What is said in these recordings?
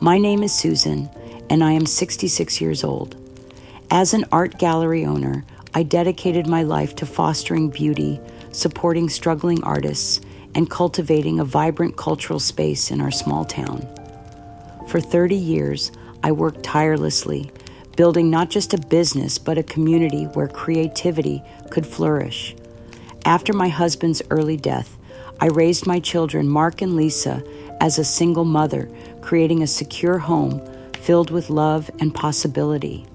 My name is Susan, and I am 66 years old. As an art gallery owner, I dedicated my life to fostering beauty, supporting struggling artists, and cultivating a vibrant cultural space in our small town. For 30 years, I worked tirelessly, building not just a business, but a community where creativity could flourish. After my husband's early death, I raised my children, Mark and Lisa, as a single mother, creating a secure home filled with love and possibility.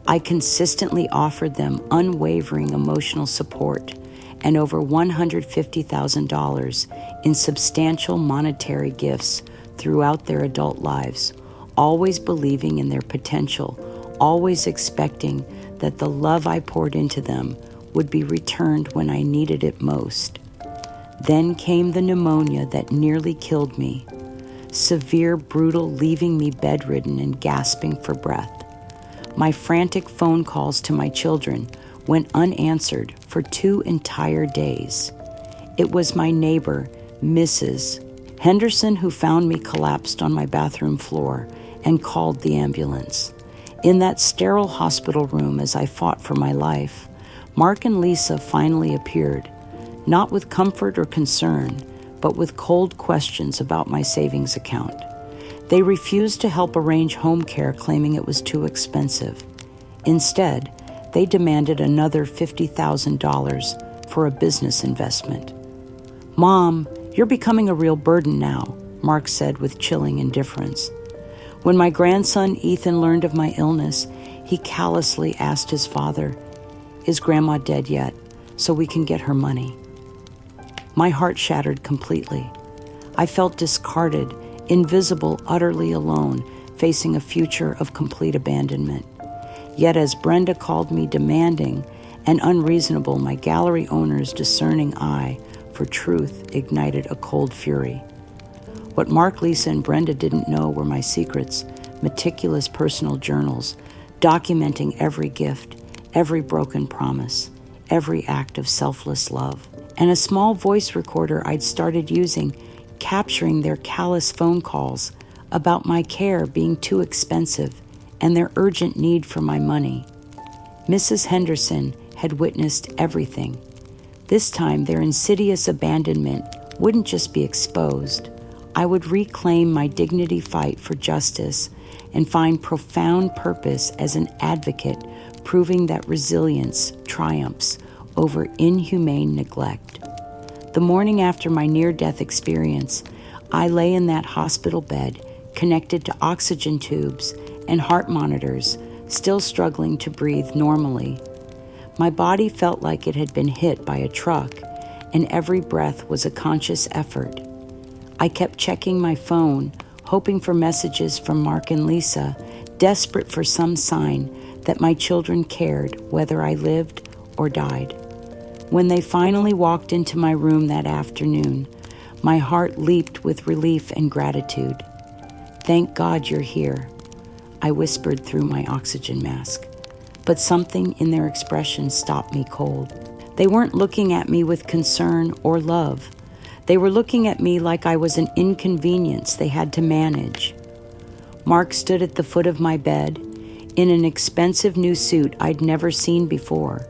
I consistently offered them unwavering emotional support and over $150,000 in substantial monetary gifts throughout their adult lives, always believing in their potential, always expecting that the love I poured into them would be returned when I needed it most. Then came the pneumonia that nearly killed me, severe, brutal, leaving me bedridden and gasping for breath. My frantic phone calls to my children went unanswered for 2 entire days. It was my neighbor, Mrs. Henderson, who found me collapsed on my bathroom floor and called the ambulance. In that sterile hospital room as I fought for my life, Mark and Lisa finally appeared, not with comfort or concern, but with cold questions about my savings account. They refused to help arrange home care, claiming it was too expensive. Instead, they demanded another $50,000 for a business investment. "Mom, you're becoming a real burden now," Mark said with chilling indifference. When my grandson Ethan learned of my illness, he callously asked his father, "Is Grandma dead yet, so we can get her money?" My heart shattered completely. I felt discarded, invisible, utterly alone, facing a future of complete abandonment. Yet as Brenda called me demanding and unreasonable, my gallery owner's discerning eye for truth ignited a cold fury. What Mark, Lisa, and Brenda didn't know were my secrets, meticulous personal journals, documenting every gift, every broken promise, every act of selfless love, and a small voice recorder I'd started using, capturing their callous phone calls about my care being too expensive and their urgent need for my money. Mrs. Henderson had witnessed everything. This time, their insidious abandonment wouldn't just be exposed. I would reclaim my dignity, fight for justice, and find profound purpose as an advocate, proving that resilience triumphs over inhumane neglect. The morning after my near-death experience, I lay in that hospital bed, connected to oxygen tubes and heart monitors, still struggling to breathe normally. My body felt like it had been hit by a truck, and every breath was a conscious effort. I kept checking my phone, hoping for messages from Mark and Lisa, desperate for some sign that my children cared whether I lived or died. When they finally walked into my room that afternoon, my heart leaped with relief and gratitude. "Thank God you're here," I whispered through my oxygen mask. But something in their expression stopped me cold. They weren't looking at me with concern or love. They were looking at me like I was an inconvenience they had to manage. Mark stood at the foot of my bed in an expensive new suit I'd never seen before,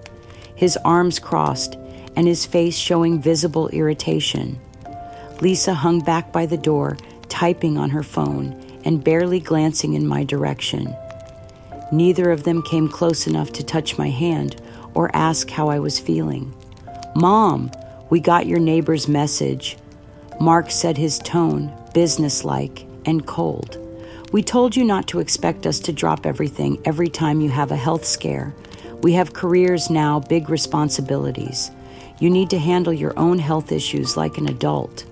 his arms crossed and his face showing visible irritation. Lisa hung back by the door, typing on her phone and barely glancing in my direction. Neither of them came close enough to touch my hand or ask how I was feeling. "Mom, we got your neighbor's message," Mark said, his tone businesslike and cold. "We told you not to expect us to drop everything every time you have a health scare. We have careers now, big responsibilities. You need to handle your own health issues like an adult."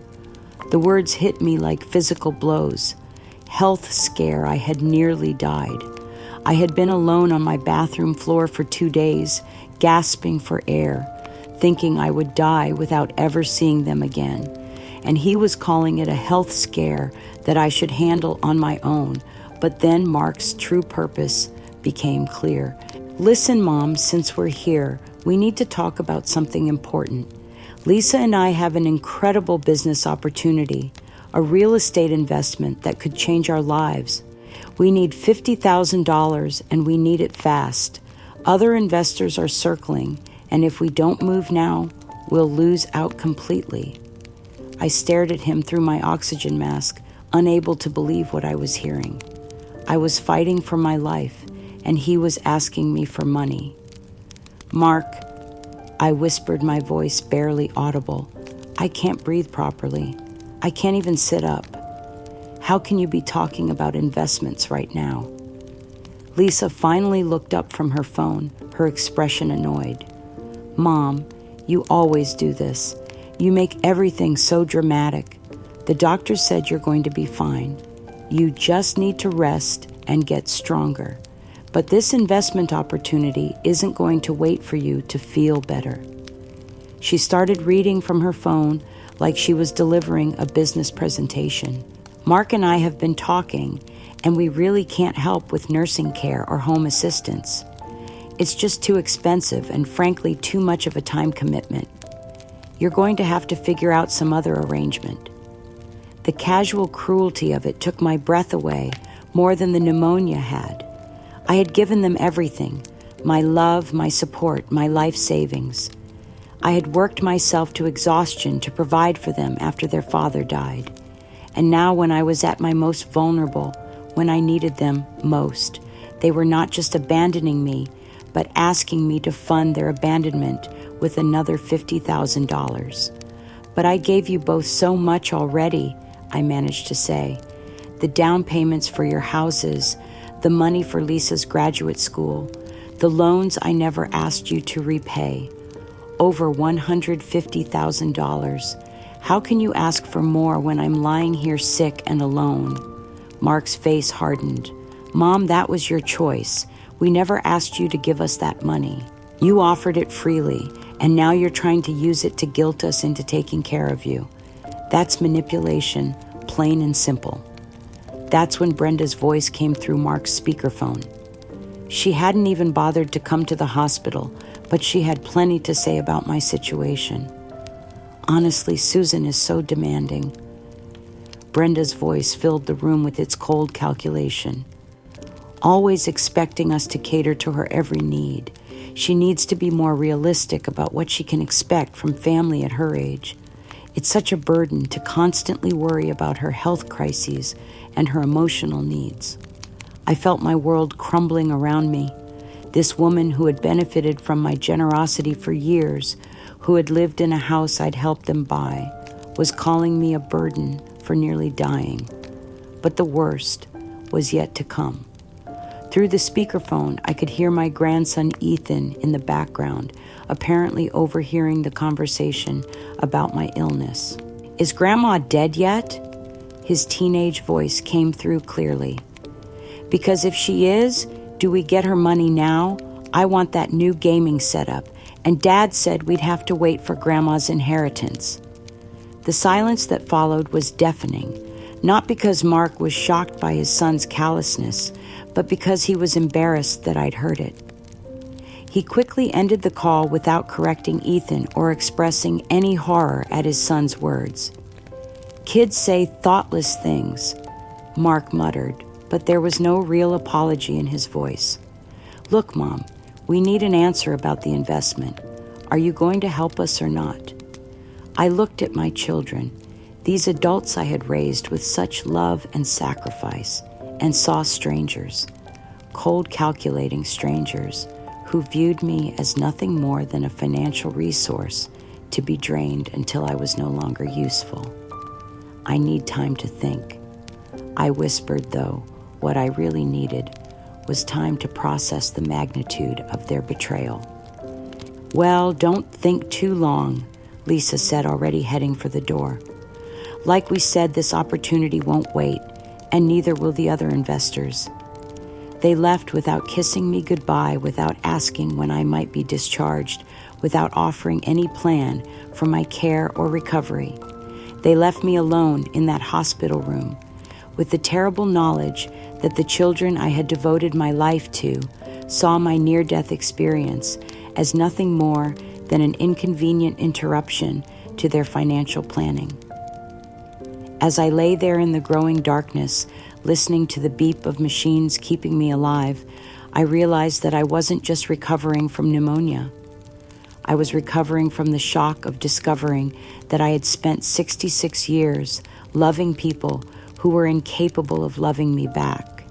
The words hit me like physical blows. Health scare, I had nearly died. I had been alone on my bathroom floor for 2 days, gasping for air, thinking I would die without ever seeing them again. And he was calling it a health scare that I should handle on my own. But then Mark's true purpose became clear. "Listen, Mom, since we're here, we need to talk about something important. Lisa and I have an incredible business opportunity. a real estate investment that could change our lives. We need $50,000 and we need it fast. Other investors are circling, and if we don't move now, we'll lose out completely. I stared at him through my oxygen mask, unable to believe what I was hearing. I was fighting for my life, and he was asking me for money. "Mark," I whispered, my voice barely audible. "I can't breathe properly. I can't even sit up. How can you be talking about investments right now?" Lisa finally looked up from her phone, her expression annoyed. "Mom, you always do this. You make everything so dramatic. The doctor said you're going to be fine. You just need to rest and get stronger. But this investment opportunity isn't going to wait for you to feel better." She started reading from her phone like she was delivering a business presentation. "Mark and I have been talking, and we really can't help with nursing care or home assistance. It's just too expensive and frankly too much of a time commitment. You're going to have to figure out some other arrangement." The casual cruelty of it took my breath away more than the pneumonia had. I had given them everything, my love, my support, my life savings. I had worked myself to exhaustion to provide for them after their father died. And now when I was at my most vulnerable, when I needed them most, they were not just abandoning me, but asking me to fund their abandonment with another $50,000. "But I gave you both so much already," I managed to say. "The down payments for your houses, the money for Lisa's graduate school, the loans I never asked you to repay. Over $150,000. How can you ask for more when I'm lying here sick and alone?" Mark's face hardened. "Mom, that was your choice. We never asked you to give us that money. You offered it freely, and now you're trying to use it to guilt us into taking care of you. That's manipulation, plain and simple." That's when Brenda's voice came through Mark's speakerphone. She hadn't even bothered to come to the hospital, but she had plenty to say about my situation. "Honestly, Susan is so demanding." Brenda's voice filled the room with its cold calculation. "Always expecting us to cater to her every need. She needs to be more realistic about what she can expect from family at her age. It's such a burden to constantly worry about her health crises and her emotional needs." I felt my world crumbling around me. This woman who had benefited from my generosity for years, who had lived in a house I'd helped them buy, was calling me a burden for nearly dying. But the worst was yet to come. Through the speakerphone, I could hear my grandson Ethan in the background, apparently overhearing the conversation about my illness. "Is Grandma dead yet?" His teenage voice came through clearly. "Because if she is, do we get her money now? I want that new gaming setup, and Dad said we'd have to wait for Grandma's inheritance." The silence that followed was deafening, not because Mark was shocked by his son's callousness, but because he was embarrassed that I'd heard it. He quickly ended the call without correcting Ethan or expressing any horror at his son's words. "Kids say thoughtless things," Mark muttered, but there was no real apology in his voice. "Look, Mom, we need an answer about the investment. Are you going to help us or not?" I looked at my children, these adults I had raised with such love and sacrifice, and saw strangers, cold calculating strangers, who viewed me as nothing more than a financial resource to be drained until I was no longer useful. "I need time to think." I whispered, though what I really needed was time to process the magnitude of their betrayal. "Well, don't think too long," Lisa said, already heading for the door. "Like we said, this opportunity won't wait, and neither will the other investors." They left without kissing me goodbye, without asking when I might be discharged, without offering any plan for my care or recovery. They left me alone in that hospital room, with the terrible knowledge that the children I had devoted my life to saw my near-death experience as nothing more than an inconvenient interruption to their financial planning. As I lay there in the growing darkness, listening to the beep of machines keeping me alive, I realized that I wasn't just recovering from pneumonia. I was recovering from the shock of discovering that I had spent 66 years loving people who were incapable of loving me back.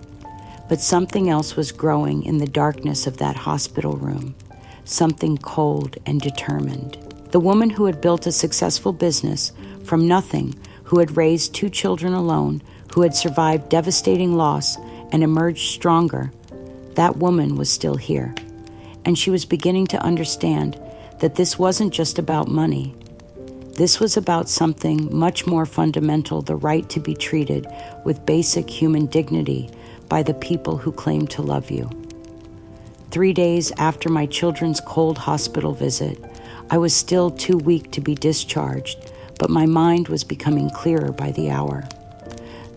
But something else was growing in the darkness of that hospital room, something cold and determined. The woman who had built a successful business from nothing, who had raised 2 children alone, who had survived devastating loss and emerged stronger, that woman was still here. And she was beginning to understand that this wasn't just about money. This was about something much more fundamental, the right to be treated with basic human dignity by the people who claim to love you. 3 days after my children's cold hospital visit, I was still too weak to be discharged, but my mind was becoming clearer by the hour.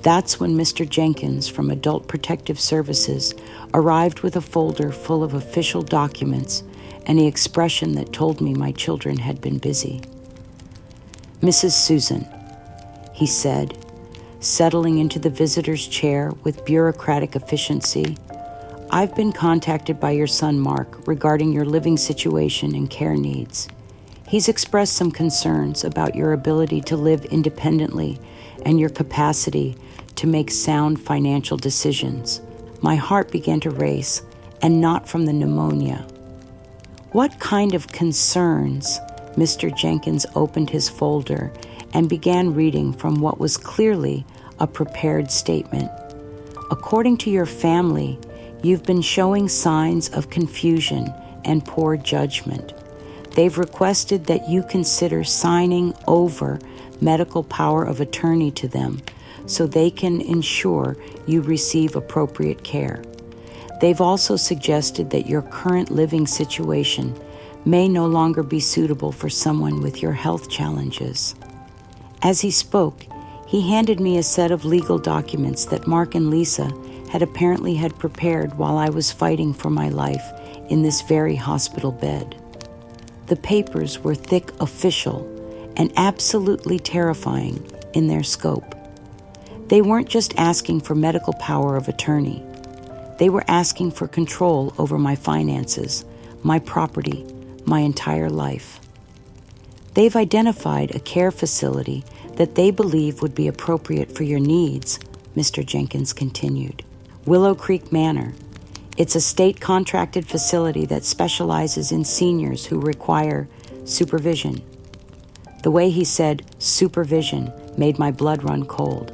That's when Mr. Jenkins from Adult Protective Services arrived with a folder full of official documents and the expression that told me my children had been busy. "Mrs. Susan," he said, settling into the visitor's chair with bureaucratic efficiency, "I've been contacted by your son Mark regarding your living situation and care needs. He's expressed some concerns about your ability to live independently and your capacity to make sound financial decisions." My heart began to race, and not from the pneumonia. "What kind of concerns?" Mr. Jenkins opened his folder and began reading from what was clearly a prepared statement. "According to your family, you've been showing signs of confusion and poor judgment. They've requested that you consider signing over medical power of attorney to them so they can ensure you receive appropriate care. They've also suggested that your current living situation may no longer be suitable for someone with your health challenges." As he spoke, he handed me a set of legal documents that Mark and Lisa had prepared while I was fighting for my life in this very hospital bed. The papers were thick, official, and absolutely terrifying in their scope. They weren't just asking for medical power of attorney. They were asking for control over my finances, my property, my entire life. "They've identified a care facility that they believe would be appropriate for your needs," Mr. Jenkins continued. "Willow Creek Manor. It's a state-contracted facility that specializes in seniors who require supervision." The way he said supervision made my blood run cold.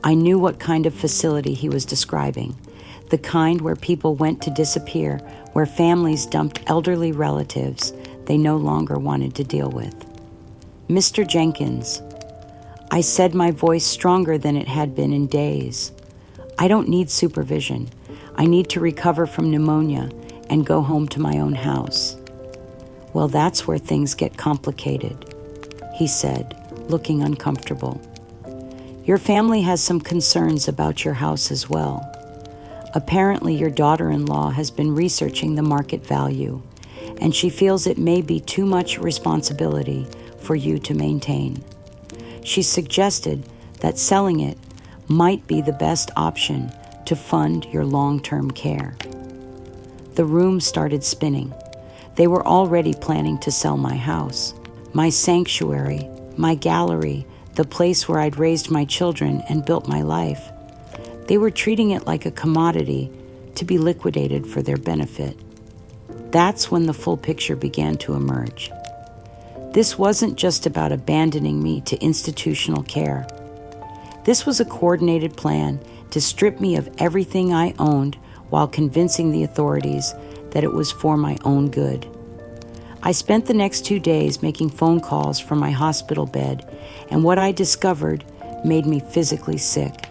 I knew what kind of facility he was describing, the kind where people went to disappear, where families dumped elderly relatives they no longer wanted to deal with. "Mr. Jenkins," I said, my voice stronger than it had been in days, "I don't need supervision. I need to recover from pneumonia and go home to my own house." "Well, that's where things get complicated," he said, looking uncomfortable. "Your family has some concerns about your house as well. Apparently, your daughter-in-law has been researching the market value, and she feels it may be too much responsibility for you to maintain. She suggested that selling it might be the best option to fund your long-term care." The room started spinning. They were already planning to sell my house, my sanctuary, my gallery, the place where I'd raised my children and built my life. They were treating it like a commodity to be liquidated for their benefit. That's when the full picture began to emerge. This wasn't just about abandoning me to institutional care. This was a coordinated plan to strip me of everything I owned while convincing the authorities that it was for my own good. I spent the next 2 days making phone calls from my hospital bed, and what I discovered made me physically sick.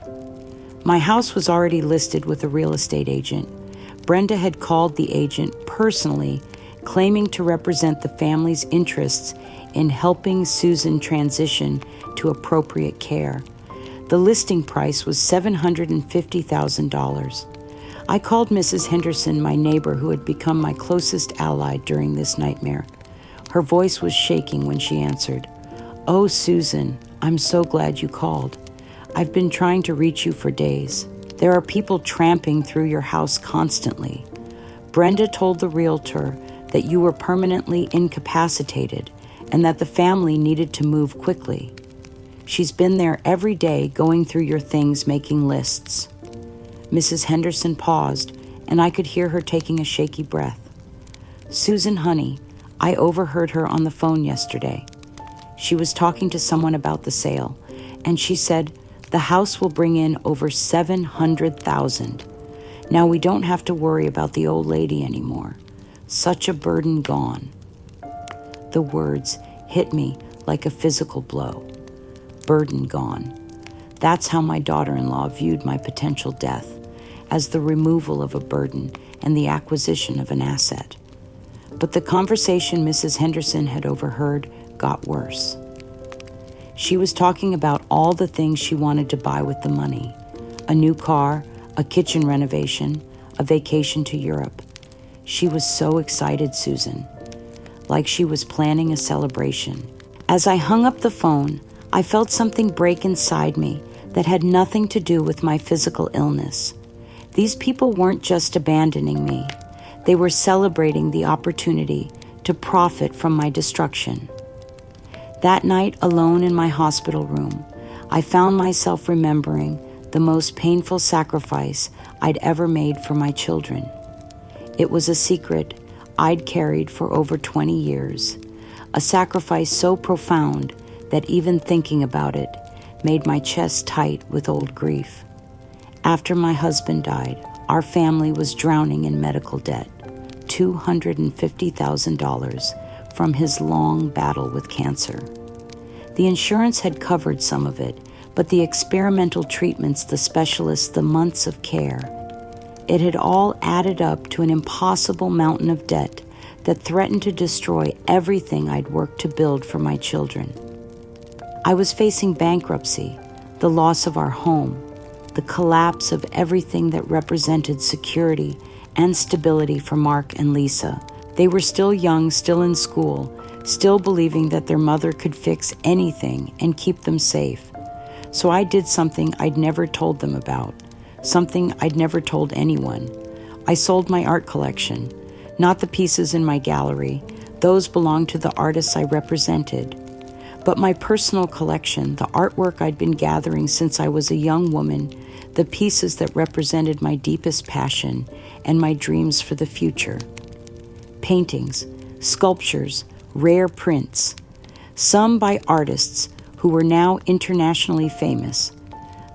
My house was already listed with a real estate agent. Brenda had called the agent personally, claiming to represent the family's interests in helping Susan transition to appropriate care. The listing price was $750,000. I called Mrs. Henderson, my neighbor who had become my closest ally during this nightmare. Her voice was shaking when she answered. "Oh, Susan, I'm so glad you called. I've been trying to reach you for days. There are people tramping through your house constantly. Brenda told the realtor that you were permanently incapacitated and that the family needed to move quickly. She's been there every day going through your things, making lists." Mrs. Henderson paused, and I could hear her taking a shaky breath. "Susan, honey, I overheard her on the phone yesterday. She was talking to someone about the sale, and she said the house will bring in over $700,000. Now we don't have to worry about the old lady anymore. Such a burden gone." The words hit me like a physical blow. Burden gone. That's how my daughter-in-law viewed my potential death, as the removal of a burden and the acquisition of an asset. But the conversation Mrs. Henderson had overheard got worse. She was talking about all the things she wanted to buy with the money: a new car, a kitchen renovation, a vacation to Europe. She was so excited, Susan, like she was planning a celebration. As I hung up the phone, I felt something break inside me that had nothing to do with my physical illness. These people weren't just abandoning me. They were celebrating the opportunity to profit from my destruction. That night, alone in my hospital room, I found myself remembering the most painful sacrifice I'd ever made for my children. It was a secret I'd carried for over 20 years, a sacrifice so profound that even thinking about it made my chest tight with old grief. After my husband died, our family was drowning in medical debt, $250,000 from his long battle with cancer. The insurance had covered some of it, but the experimental treatments, the specialists, the months of care, it had all added up to an impossible mountain of debt that threatened to destroy everything I'd worked to build for my children. I was facing bankruptcy, the loss of our home, the collapse of everything that represented security and stability for Mark and Lisa. They were still young, still in school, still believing that their mother could fix anything and keep them safe. So I did something I'd never told them about, something I'd never told anyone. I sold my art collection, not the pieces in my gallery. Those belonged to the artists I represented. But my personal collection, the artwork I'd been gathering since I was a young woman, the pieces that represented my deepest passion and my dreams for the future. Paintings, sculptures, rare prints, some by artists who were now internationally famous.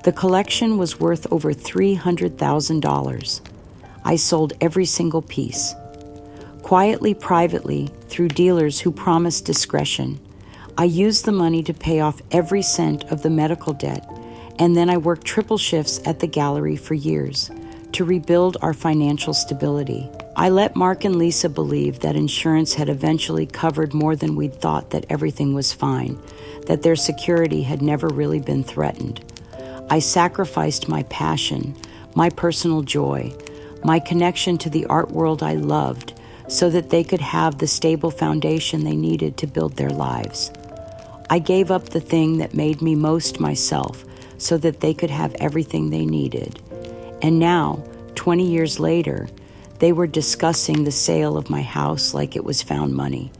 The collection was worth over $300,000. I sold every single piece. Quietly, privately, through dealers who promised discretion, I used the money to pay off every cent of the medical debt, and then I worked triple shifts at the gallery for years to rebuild our financial stability. I let Mark and Lisa believe that insurance had eventually covered more than we'd thought, that everything was fine, that their security had never really been threatened. I sacrificed my passion, my personal joy, my connection to the art world I loved, so that they could have the stable foundation they needed to build their lives. I gave up the thing that made me most myself so that they could have everything they needed. And now, 20 years later, they were discussing the sale of my house like it was found money.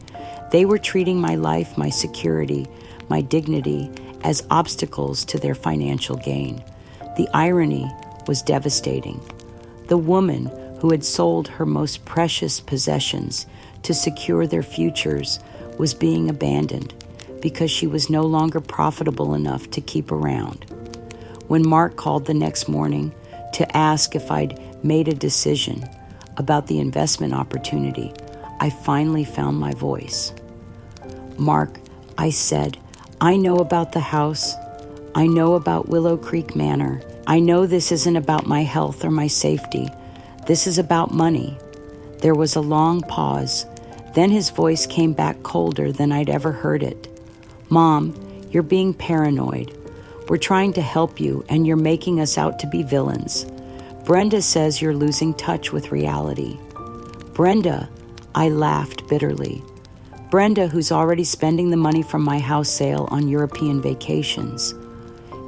They were treating my life, my security, my dignity as obstacles to their financial gain. The irony was devastating. The woman who had sold her most precious possessions to secure their futures was being abandoned because she was no longer profitable enough to keep around. When Mark called the next morning to ask if I'd made a decision about the investment opportunity, I finally found my voice. "Mark," I said, "I know about the house. I know about Willow Creek Manor. I know this isn't about my health or my safety. This is about money." There was a long pause. Then his voice came back colder than I'd ever heard it. "Mom, you're being paranoid. We're trying to help you, and you're making us out to be villains. Brenda says you're losing touch with reality." "Brenda," I laughed bitterly. "Brenda, who's already spending the money from my house sale on European vacations."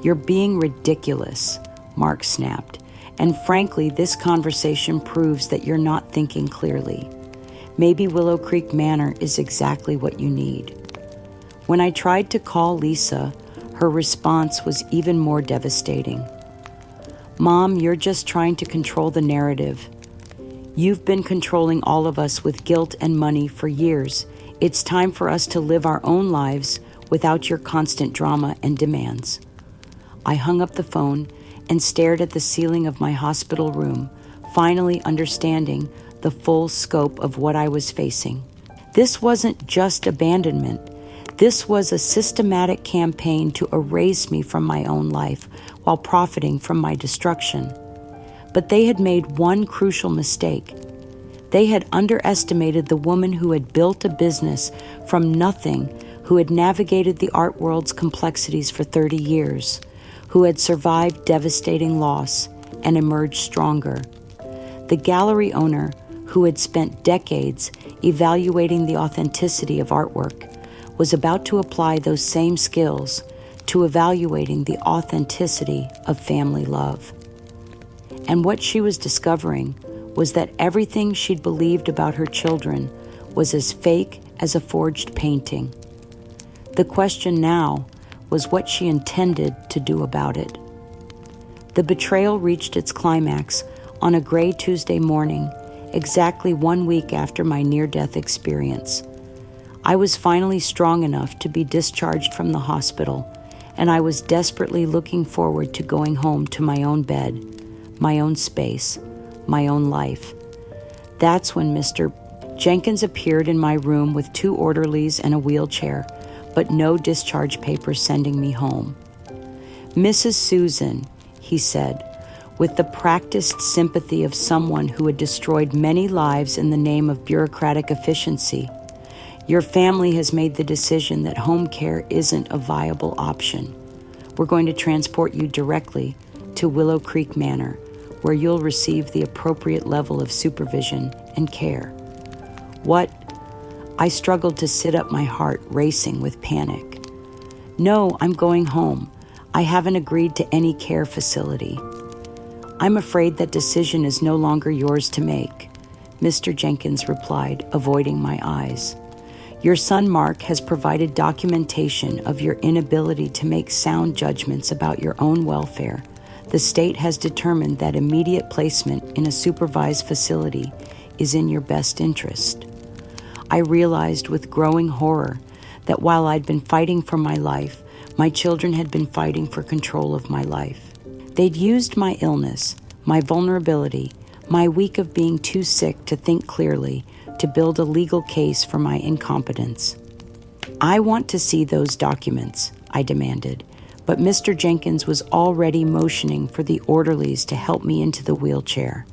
"You're being ridiculous," Mark snapped. "And frankly, this conversation proves that you're not thinking clearly. Maybe Willow Creek Manor is exactly what you need." When I tried to call Lisa, her response was even more devastating. "Mom, you're just trying to control the narrative. You've been controlling all of us with guilt and money for years. It's time for us to live our own lives without your constant drama and demands." I hung up the phone and stared at the ceiling of my hospital room, finally understanding the full scope of what I was facing. This wasn't just abandonment. This was a systematic campaign to erase me from my own life while profiting from my destruction. But they had made one crucial mistake. They had underestimated the woman who had built a business from nothing, who had navigated the art world's complexities for 30 years, who had survived devastating loss and emerged stronger. The gallery owner, who had spent decades evaluating the authenticity of artwork, was about to apply those same skills to evaluating the authenticity of family love. And what she was discovering was that everything she'd believed about her children was as fake as a forged painting. The question now was what she intended to do about it. The betrayal reached its climax on a gray Tuesday morning, exactly 1 week after my near-death experience. I was finally strong enough to be discharged from the hospital, and I was desperately looking forward to going home to my own bed, my own space, my own life. That's when Mr. Jenkins appeared in my room with 2 orderlies and a wheelchair, but no discharge papers sending me home. "Mrs. Susan," he said, with the practiced sympathy of someone who had destroyed many lives in the name of bureaucratic efficiency, "your family has made the decision that home care isn't a viable option. We're going to transport you directly to Willow Creek Manor, where you'll receive the appropriate level of supervision and care." What? I struggled to sit up, my heart racing with panic. "No, I'm going home. I haven't agreed to any care facility." "I'm afraid that decision is no longer yours to make," Mr. Jenkins replied, avoiding my eyes. "Your son Mark has provided documentation of your inability to make sound judgments about your own welfare. The state has determined that immediate placement in a supervised facility is in your best interest." I realized with growing horror that while I'd been fighting for my life, my children had been fighting for control of my life. They'd used my illness, my vulnerability, my week of being too sick to think clearly, to build a legal case for my incompetence. "I want to see those documents," I demanded, but Mr. Jenkins was already motioning for the orderlies to help me into the wheelchair.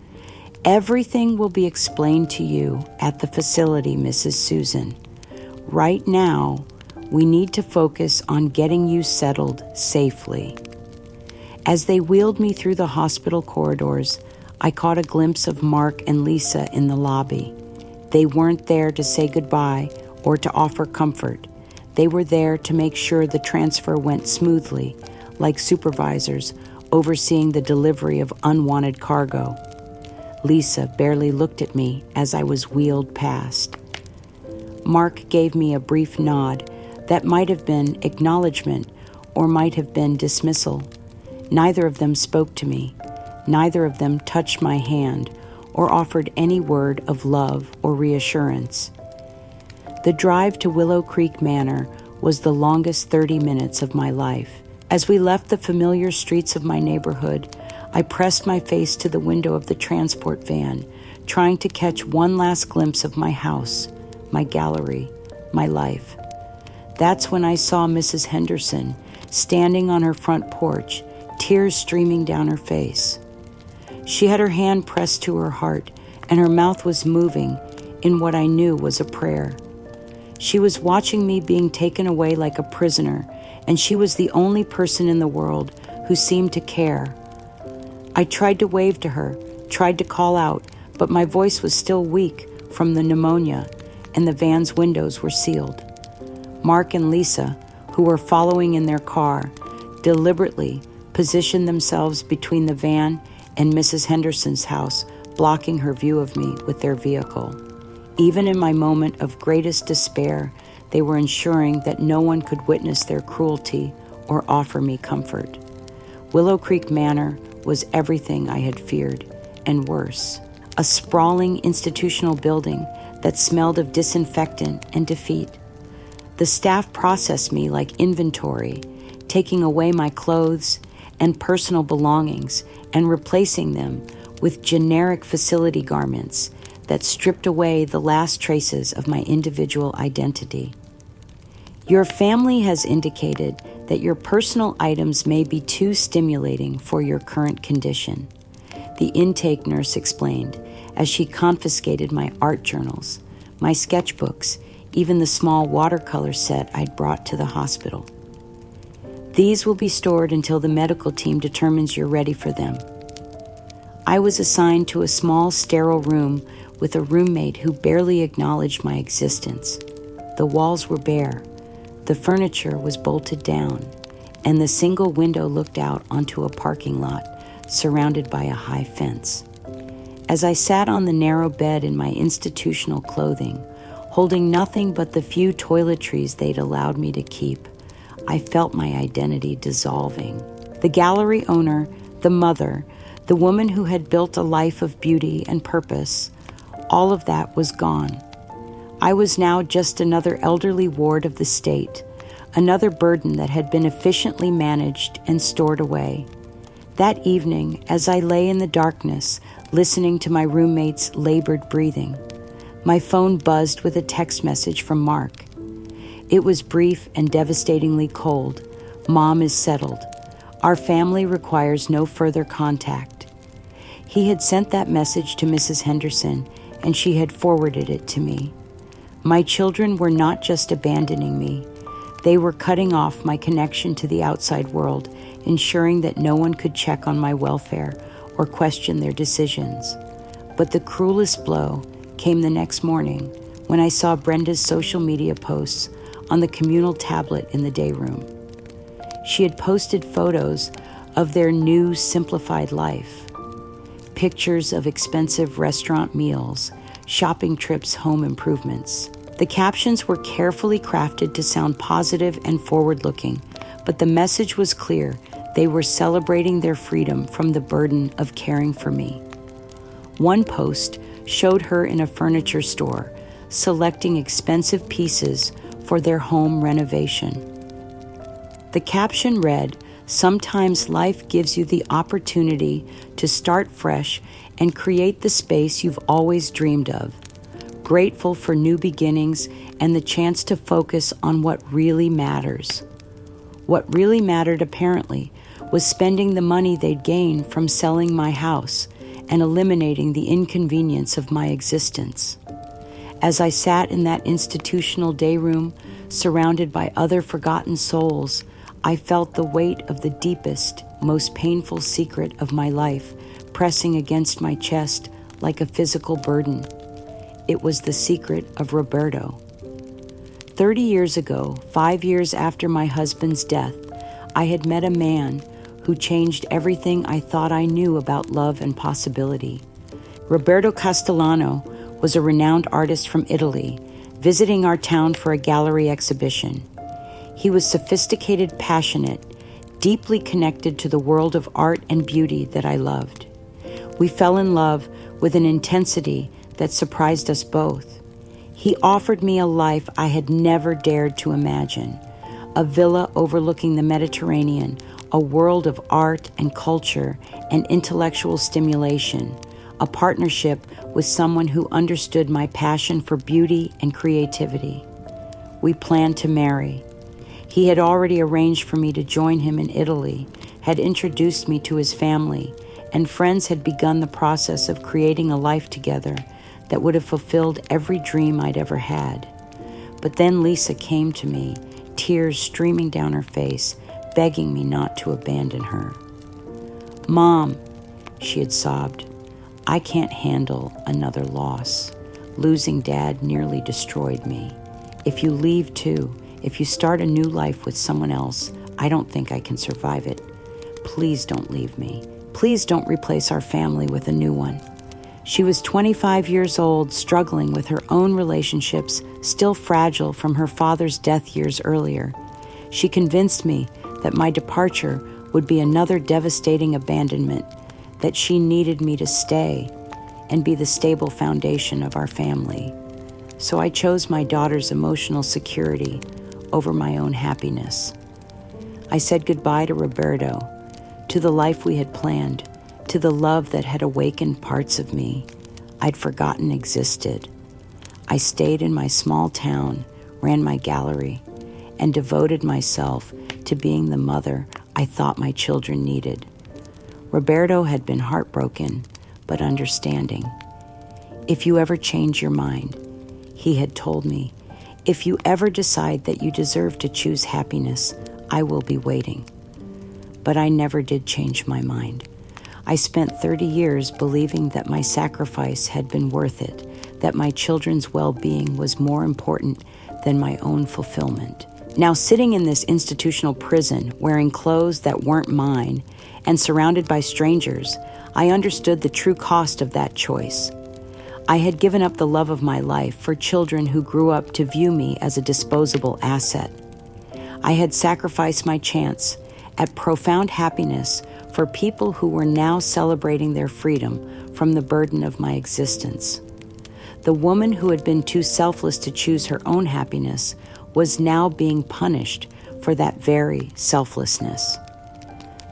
"Everything will be explained to you at the facility, Mrs. Susan. Right now, we need to focus on getting you settled safely." As they wheeled me through the hospital corridors, I caught a glimpse of Mark and Lisa in the lobby. They weren't there to say goodbye or to offer comfort. They were there to make sure the transfer went smoothly, like supervisors overseeing the delivery of unwanted cargo. Lisa barely looked at me as I was wheeled past. Mark gave me a brief nod that might have been acknowledgement or might have been dismissal. Neither of them spoke to me. Neither of them touched my hand or offered any word of love or reassurance. The drive to Willow Creek Manor was the longest 30 minutes of my life. As we left the familiar streets of my neighborhood, I pressed my face to the window of the transport van, trying to catch one last glimpse of my house, my gallery, my life. That's when I saw Mrs. Henderson standing on her front porch, tears streaming down her face. She had her hand pressed to her heart, and her mouth was moving in what I knew was a prayer. She was watching me being taken away like a prisoner, and she was the only person in the world who seemed to care. I tried to wave to her, tried to call out, but my voice was still weak from the pneumonia, and the van's windows were sealed. Mark and Lisa, who were following in their car, deliberately positioned themselves between the van and Mrs. Henderson's house, blocking her view of me with their vehicle. Even in my moment of greatest despair, they were ensuring that no one could witness their cruelty or offer me comfort. Willow Creek Manor was everything I had feared, and worse. A sprawling institutional building that smelled of disinfectant and defeat. The staff processed me like inventory, taking away my clothes and personal belongings and replacing them with generic facility garments that stripped away the last traces of my individual identity. Your family has indicated that your personal items may be too stimulating for your current condition, the intake nurse explained as she confiscated my art journals, my sketchbooks, even the small watercolor set I'd brought to the hospital. These will be stored until the medical team determines you're ready for them. I was assigned to a small, sterile room with a roommate who barely acknowledged my existence. The walls were bare, the furniture was bolted down, and the single window looked out onto a parking lot surrounded by a high fence. As I sat on the narrow bed in my institutional clothing, holding nothing but the few toiletries they'd allowed me to keep, I felt my identity dissolving. The gallery owner, the mother, the woman who had built a life of beauty and purpose, all of that was gone. I was now just another elderly ward of the state, another burden that had been efficiently managed and stored away. That evening, as I lay in the darkness, listening to my roommate's labored breathing, my phone buzzed with a text message from Mark. It was brief and devastatingly cold. Mom is settled. Our family requires no further contact. He had sent that message to Mrs. Henderson, and she had forwarded it to me. My children were not just abandoning me. They were cutting off my connection to the outside world, ensuring that no one could check on my welfare or question their decisions. But the cruelest blow came the next morning when I saw Brenda's social media posts on the communal tablet in the day room. She had posted photos of their new simplified life. Pictures of expensive restaurant meals, shopping trips, home improvements. The captions were carefully crafted to sound positive and forward-looking, but the message was clear. They were celebrating their freedom from the burden of caring for me. One post showed her in a furniture store, selecting expensive pieces for their home renovation. The caption read, "Sometimes life gives you the opportunity to start fresh and create the space you've always dreamed of. Grateful for new beginnings and the chance to focus on what really matters." What really mattered, apparently, was spending the money they'd gained from selling my house and eliminating the inconvenience of my existence. As I sat in that institutional day room, surrounded by other forgotten souls, I felt the weight of the deepest, most painful secret of my life pressing against my chest like a physical burden. It was the secret of Roberto. 30 years ago, 5 years after my husband's death, I had met a man who changed everything I thought I knew about love and possibility. Roberto Castellano was a renowned artist from Italy, visiting our town for a gallery exhibition. He was sophisticated, passionate, deeply connected to the world of art and beauty that I loved. We fell in love with an intensity that surprised us both. He offered me a life I had never dared to imagine, a villa overlooking the Mediterranean, a world of art and culture and intellectual stimulation, a partnership with someone who understood my passion for beauty and creativity. We planned to marry. He had already arranged for me to join him in Italy, had introduced me to his family, and friends had begun the process of creating a life together that would have fulfilled every dream I'd ever had. But then Lisa came to me, tears streaming down her face, begging me not to abandon her. "Mom," she had sobbed, "I can't handle another loss. Losing Dad nearly destroyed me. If you leave too, if you start a new life with someone else, I don't think I can survive it. Please don't leave me. Please don't replace our family with a new one. She was 25 years old, struggling with her own relationships, still fragile from her father's death years earlier. She convinced me that my departure would be another devastating abandonment, that she needed me to stay and be the stable foundation of our family. So I chose my daughter's emotional security over my own happiness. I said goodbye to Roberto, to the life we had planned, to the love that had awakened parts of me I'd forgotten existed. I stayed in my small town, ran my gallery, and devoted myself to being the mother I thought my children needed. Roberto had been heartbroken, but understanding. If you ever change your mind, he had told me, if you ever decide that you deserve to choose happiness, I will be waiting. But I never did change my mind. I spent 30 years believing that my sacrifice had been worth it, that my children's well-being was more important than my own fulfillment. Now, sitting in this institutional prison, wearing clothes that weren't mine, and surrounded by strangers, I understood the true cost of that choice. I had given up the love of my life for children who grew up to view me as a disposable asset. I had sacrificed my chance at profound happiness for people who were now celebrating their freedom from the burden of my existence. The woman who had been too selfless to choose her own happiness was now being punished for that very selflessness.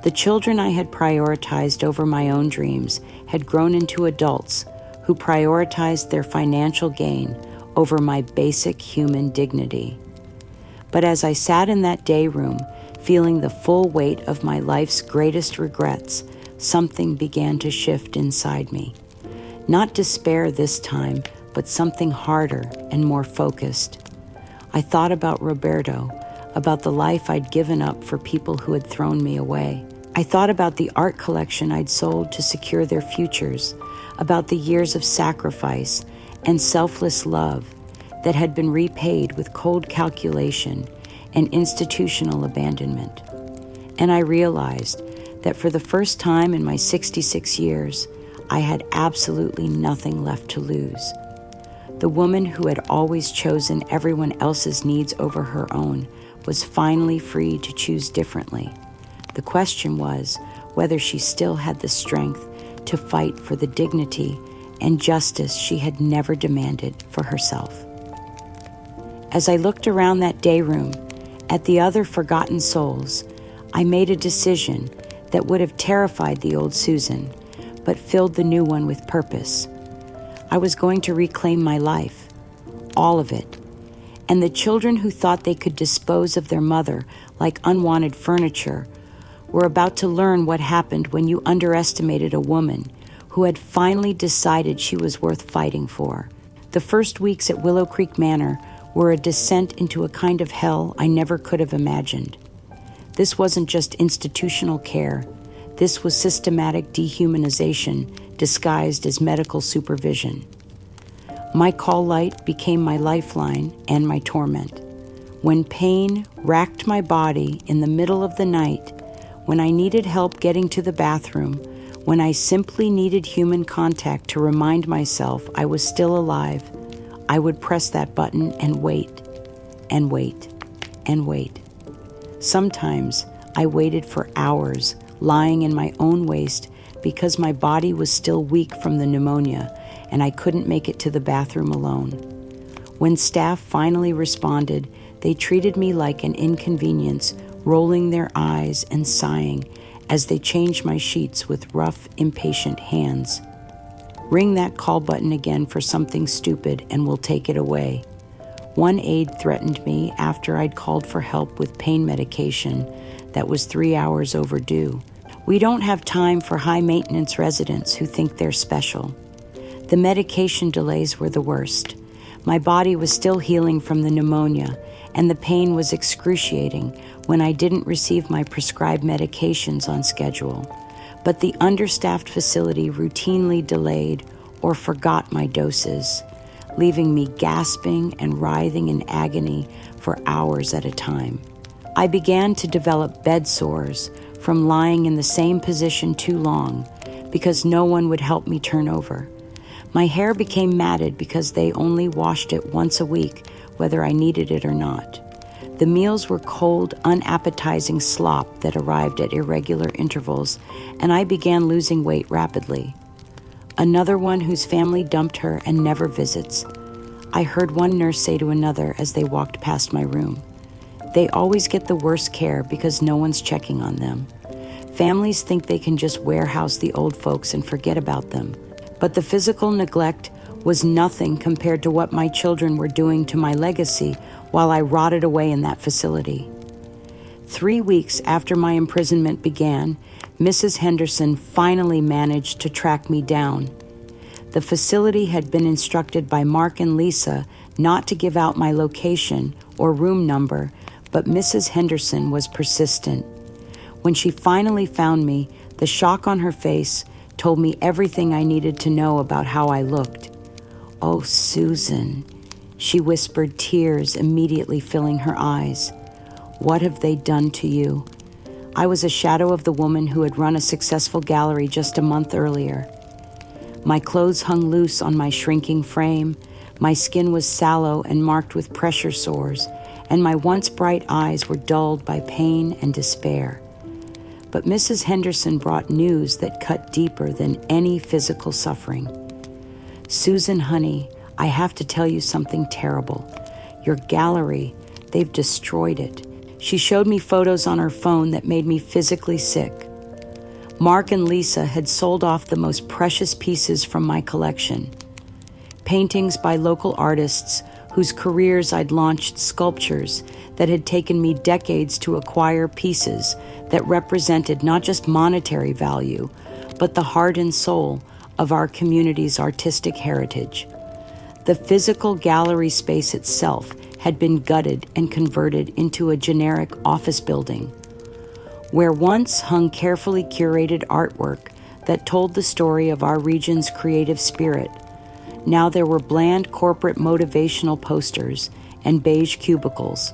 The children I had prioritized over my own dreams had grown into adults who prioritized their financial gain over my basic human dignity. But as I sat in that day room, feeling the full weight of my life's greatest regrets, something began to shift inside me. Not despair this time, but something harder and more focused. I thought about Roberto, about the life I'd given up for people who had thrown me away. I thought about the art collection I'd sold to secure their futures, about the years of sacrifice and selfless love that had been repaid with cold calculation and institutional abandonment. And I realized that for the first time in my 66 years, I had absolutely nothing left to lose. The woman who had always chosen everyone else's needs over her own was finally free to choose differently. The question was whether she still had the strength to fight for the dignity and justice she had never demanded for herself. As I looked around that day room at the other forgotten souls, I made a decision that would have terrified the old Susan, but filled the new one with purpose. I was going to reclaim my life, all of it, and the children who thought they could dispose of their mother like unwanted furniture were about to learn what happened when you underestimated a woman who had finally decided she was worth fighting for. The first weeks at Willow Creek Manor were a descent into a kind of hell I never could have imagined. This wasn't just institutional care. This was systematic dehumanization disguised as medical supervision. My call light became my lifeline and my torment. When pain racked my body in the middle of the night, when I needed help getting to the bathroom, when I simply needed human contact to remind myself I was still alive, I would press that button and wait, and wait, and wait. Sometimes I waited for hours, lying in my own waste because my body was still weak from the pneumonia and I couldn't make it to the bathroom alone. When staff finally responded, they treated me like an inconvenience, rolling their eyes and sighing as they changed my sheets with rough, impatient hands. Ring that call button again for something stupid and we'll take it away. One aide threatened me after I'd called for help with pain medication that was 3 hours overdue. We don't have time for high-maintenance residents who think they're special. The medication delays were the worst. My body was still healing from the pneumonia, and the pain was excruciating when I didn't receive my prescribed medications on schedule. But the understaffed facility routinely delayed or forgot my doses, leaving me gasping and writhing in agony for hours at a time. I began to develop bed sores from lying in the same position too long because no one would help me turn over. My hair became matted because they only washed it once a week, whether I needed it or not. The meals were cold, unappetizing slop that arrived at irregular intervals, and I began losing weight rapidly. Another one whose family dumped her and never visits. I heard one nurse say to another as they walked past my room, "They always get the worst care because no one's checking on them. Families think they can just warehouse the old folks and forget about them. But the physical neglect was nothing compared to what my children were doing to my legacy while I rotted away in that facility." 3 weeks after my imprisonment began, Mrs. Henderson finally managed to track me down. The facility had been instructed by Mark and Lisa not to give out my location or room number, but Mrs. Henderson was persistent. When she finally found me, the shock on her face told me everything I needed to know about how I looked. "Oh, Susan," she whispered, tears immediately filling her eyes. "What have they done to you?" I was a shadow of the woman who had run a successful gallery just a month earlier. My clothes hung loose on my shrinking frame, my skin was sallow and marked with pressure sores, and my once bright eyes were dulled by pain and despair. But Mrs. Henderson brought news that cut deeper than any physical suffering. "Susan, honey, I have to tell you something terrible. Your gallery, they've destroyed it." She showed me photos on her phone that made me physically sick. Mark and Lisa had sold off the most precious pieces from my collection. Paintings by local artists whose careers I'd launched, sculptures that had taken me decades to acquire, pieces that represented not just monetary value, but the heart and soul of our community's artistic heritage. The physical gallery space itself had been gutted and converted into a generic office building. Where once hung carefully curated artwork that told the story of our region's creative spirit, now there were bland corporate motivational posters and beige cubicles.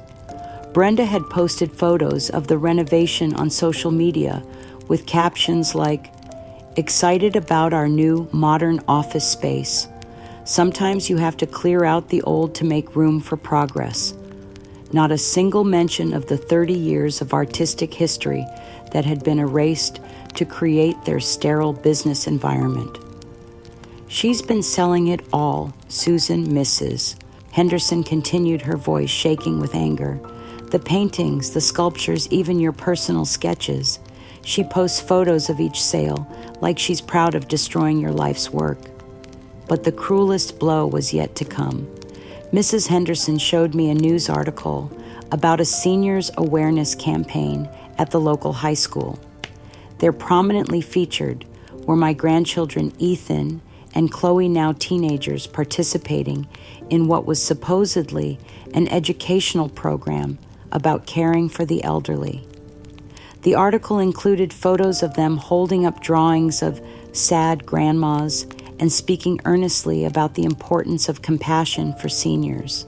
Brenda had posted photos of the renovation on social media with captions like, "Excited about our new modern office space. Sometimes you have to clear out the old to make room for progress." Not a single mention of the 30 years of artistic history that had been erased to create their sterile business environment. "She's been selling it all, Susan, Mrs." Henderson continued, her voice shaking with anger. "The paintings, the sculptures, even your personal sketches. She posts photos of each sale, like she's proud of destroying your life's work." But the cruelest blow was yet to come. Mrs. Henderson showed me a news article about a seniors awareness campaign at the local high school. There prominently featured were my grandchildren Ethan and Chloe, now teenagers, participating in what was supposedly an educational program about caring for the elderly. The article included photos of them holding up drawings of sad grandmas and speaking earnestly about the importance of compassion for seniors.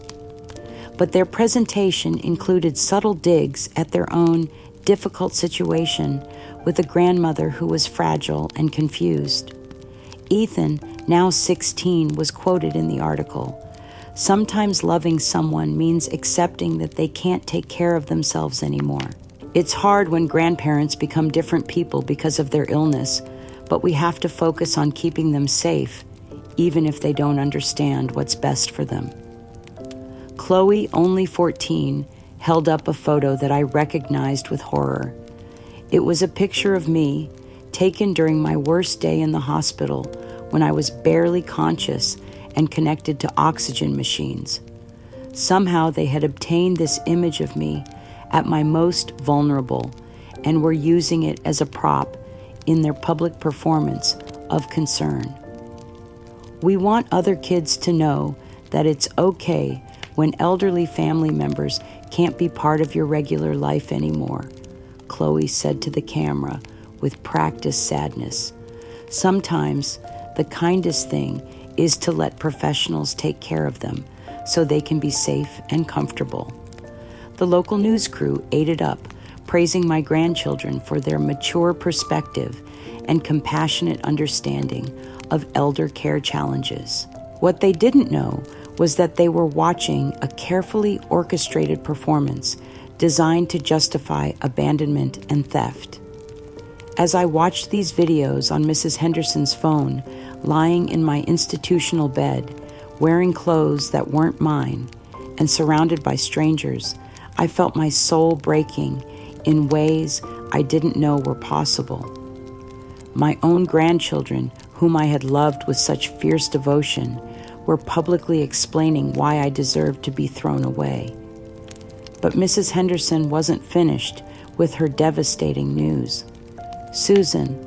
But their presentation included subtle digs at their own difficult situation with a grandmother who was fragile and confused. Ethan, now 16, was quoted in the article. "Sometimes loving someone means accepting that they can't take care of themselves anymore. It's hard when grandparents become different people because of their illness, but we have to focus on keeping them safe, even if they don't understand what's best for them." Chloe, only 14, held up a photo that I recognized with horror. It was a picture of me, taken during my worst day in the hospital when I was barely conscious and connected to oxygen machines. Somehow they had obtained this image of me at my most vulnerable and were using it as a prop in their public performance of concern. We want other kids to know that it's okay when elderly family members can't be part of your regular life anymore, Chloe said to the camera with practiced sadness. Sometimes the kindest thing is to let professionals take care of them so they can be safe and comfortable. The local news crew ate it up, praising my grandchildren for their mature perspective and compassionate understanding of elder care challenges. What they didn't know was that they were watching a carefully orchestrated performance designed to justify abandonment and theft. As I watched these videos on Mrs. Henderson's phone, lying in my institutional bed, wearing clothes that weren't mine, and surrounded by strangers, I felt my soul breaking in ways I didn't know were possible. My own grandchildren, whom I had loved with such fierce devotion, were publicly explaining why I deserved to be thrown away. But Mrs. Henderson wasn't finished with her devastating news. "Susan,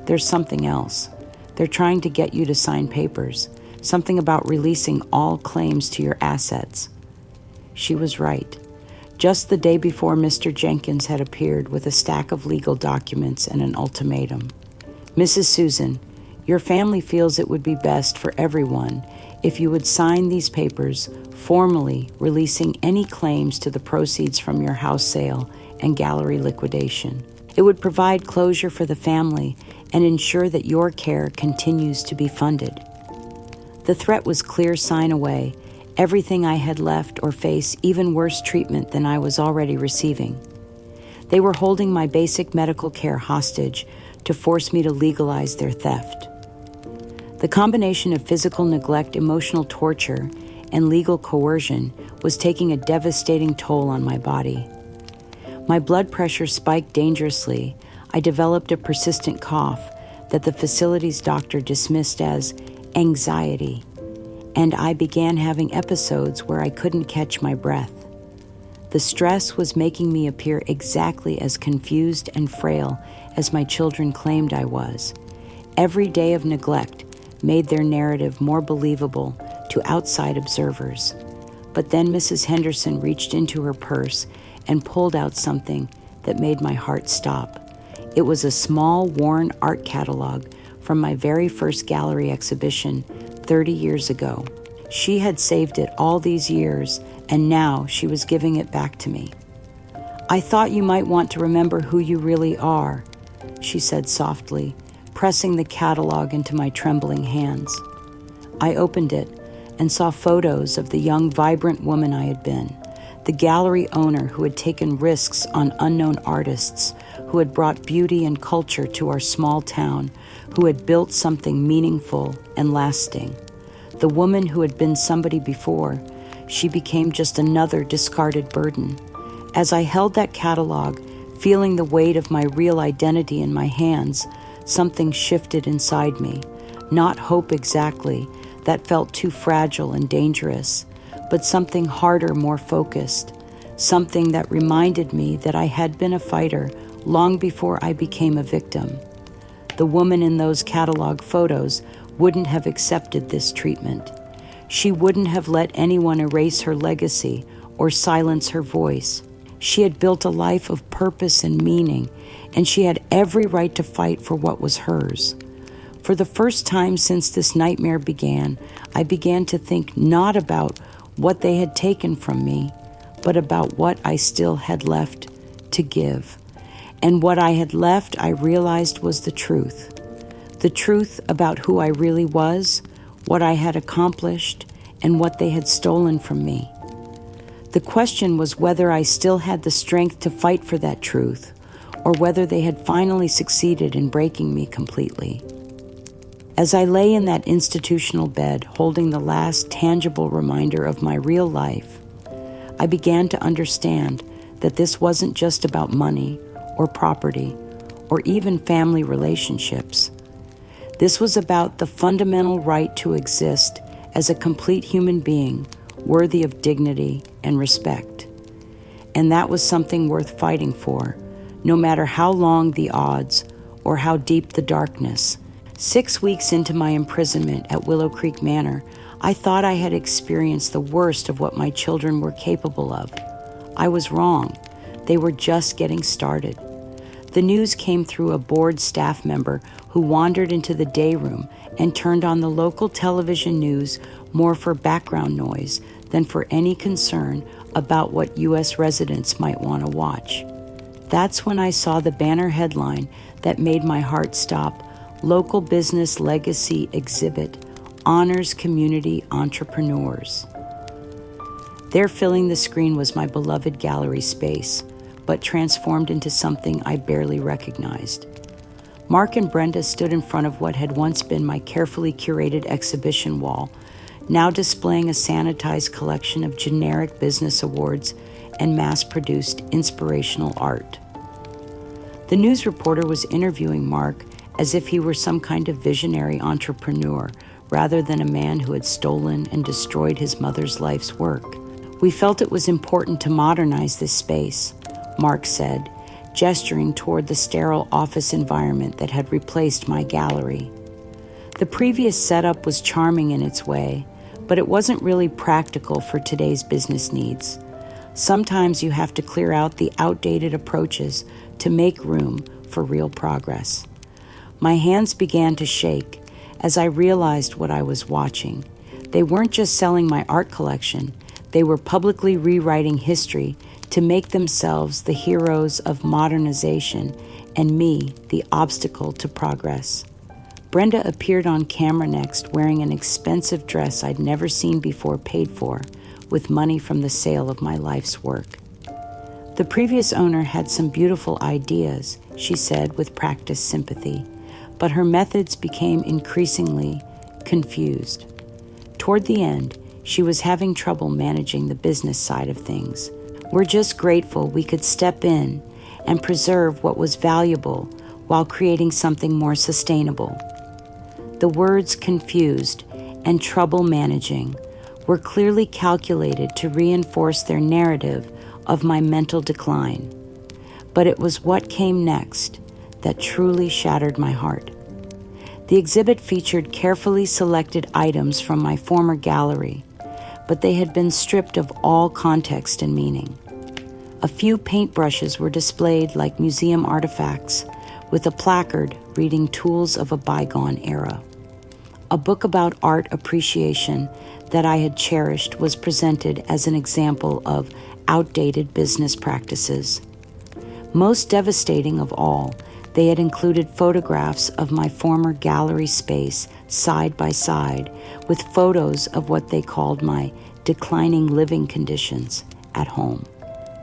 there's something else. They're trying to get you to sign papers, something about releasing all claims to your assets." She was right. Just the day before, Mr. Jenkins had appeared with a stack of legal documents and an ultimatum. "Mrs. Susan, your family feels it would be best for everyone if you would sign these papers formally releasing any claims to the proceeds from your house sale and gallery liquidation. It would provide closure for the family and ensure that your care continues to be funded." The threat was clear sign away, everything I had left or face even worse treatment than I was already receiving. They were holding my basic medical care hostage to force me to legalize their theft. The combination of physical neglect, emotional torture, and legal coercion was taking a devastating toll on my body. My blood pressure spiked dangerously. I developed a persistent cough that the facility's doctor dismissed as anxiety, and I began having episodes where I couldn't catch my breath. The stress was making me appear exactly as confused and frail as my children claimed I was. Every day of neglect made their narrative more believable to outside observers. But then Mrs. Henderson reached into her purse and pulled out something that made my heart stop. It was a small, worn art catalog from my very first gallery exhibition 30 years ago. She had saved it all these years, and now she was giving it back to me. "I thought you might want to remember who you really are," she said softly, pressing the catalog into my trembling hands. I opened it and saw photos of the young, vibrant woman I had been, the gallery owner who had taken risks on unknown artists, who had brought beauty and culture to our small town, who had built something meaningful and lasting. The woman who had been somebody before, she became just another discarded burden. As I held that catalog, feeling the weight of my real identity in my hands, something shifted inside me. Not hope exactly, that felt too fragile and dangerous, but something harder, more focused, something that reminded me that I had been a fighter long before I became a victim. The woman in those catalog photos wouldn't have accepted this treatment. She wouldn't have let anyone erase her legacy or silence her voice. She had built a life of purpose and meaning, and she had every right to fight for what was hers. For the first time since this nightmare began, I began to think not about what they had taken from me, but about what I still had left to give. And what I had left, I realized, was the truth. The truth about who I really was, what I had accomplished, and what they had stolen from me. The question was whether I still had the strength to fight for that truth, or whether they had finally succeeded in breaking me completely. As I lay in that institutional bed, holding the last tangible reminder of my real life, I began to understand that this wasn't just about money or property or even family relationships. This was about the fundamental right to exist as a complete human being, worthy of dignity and respect. And that was something worth fighting for, no matter how long the odds or how deep the darkness. 6 weeks into my imprisonment at Willow Creek Manor, I thought I had experienced the worst of what my children were capable of. I was wrong. They were just getting started. The news came through a bored staff member who wandered into the day room and turned on the local television news more for background noise than for any concern about what U.S. residents might want to watch. That's when I saw the banner headline that made my heart stop: Local Business Legacy Exhibit Honors Community Entrepreneurs. There filling the screen was my beloved gallery space, but transformed into something I barely recognized. Mark and Brenda stood in front of what had once been my carefully curated exhibition wall, now displaying a sanitized collection of generic business awards and mass-produced inspirational art. The news reporter was interviewing Mark as if he were some kind of visionary entrepreneur, rather than a man who had stolen and destroyed his mother's life's work. "We felt it was important to modernize this space," Mark said, gesturing toward the sterile office environment that had replaced my gallery. The previous setup was charming in its way, but it wasn't really practical for today's business needs. Sometimes you have to clear out the outdated approaches to make room for real progress. My hands began to shake as I realized what I was watching. They weren't just selling my art collection, they were publicly rewriting history to make themselves the heroes of modernization and me the obstacle to progress. Brenda appeared on camera next, wearing an expensive dress I'd never seen before, paid for with money from the sale of my life's work. "The previous owner had some beautiful ideas," she said with practiced sympathy, but her methods became increasingly confused. Toward the end, she was having trouble managing the business side of things. "We're just grateful we could step in and preserve what was valuable while creating something more sustainable." The words "confused" and "trouble managing" were clearly calculated to reinforce their narrative of my mental decline. But it was what came next that truly shattered my heart. The exhibit featured carefully selected items from my former gallery, but they had been stripped of all context and meaning. A few paintbrushes were displayed like museum artifacts, with a placard reading "Tools of a Bygone Era." A book about art appreciation that I had cherished was presented as an example of outdated business practices. Most devastating of all, they had included photographs of my former gallery space side by side with photos of what they called my declining living conditions at home.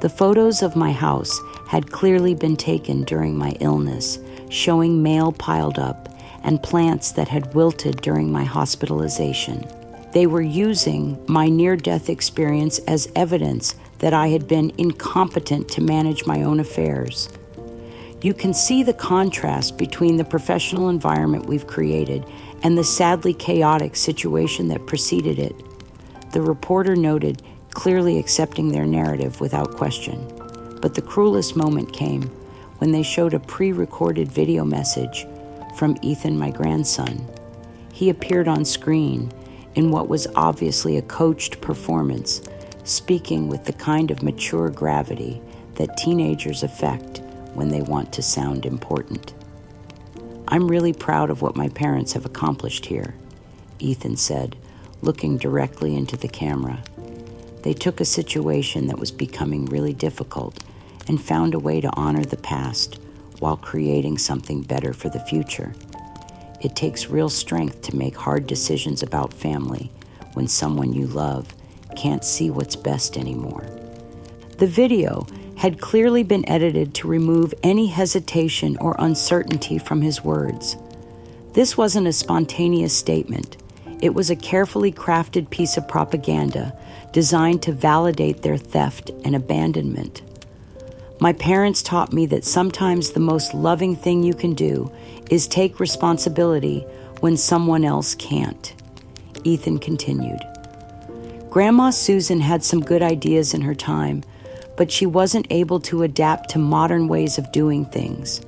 The photos of my house had clearly been taken during my illness, showing mail piled up and plants that had wilted during my hospitalization. They were using my near-death experience as evidence that I had been incompetent to manage my own affairs. You can see the contrast between the professional environment we've created and the sadly chaotic situation that preceded it, the reporter noted, clearly accepting their narrative without question. But the cruelest moment came when they showed a pre-recorded video message from Ethan, my grandson. He appeared on screen in what was obviously a coached performance, speaking with the kind of mature gravity that teenagers affect when they want to sound important. "I'm really proud of what my parents have accomplished here," Ethan said, looking directly into the camera. "They took a situation that was becoming really difficult and found a way to honor the past while creating something better for the future. It takes real strength to make hard decisions about family when someone you love can't see what's best anymore." The video had clearly been edited to remove any hesitation or uncertainty from his words. This wasn't a spontaneous statement. It was a carefully crafted piece of propaganda designed to validate their theft and abandonment. "My parents taught me that sometimes the most loving thing you can do is take responsibility when someone else can't," Ethan continued. "Grandma Susan had some good ideas in her time, but she wasn't able to adapt to modern ways of doing things.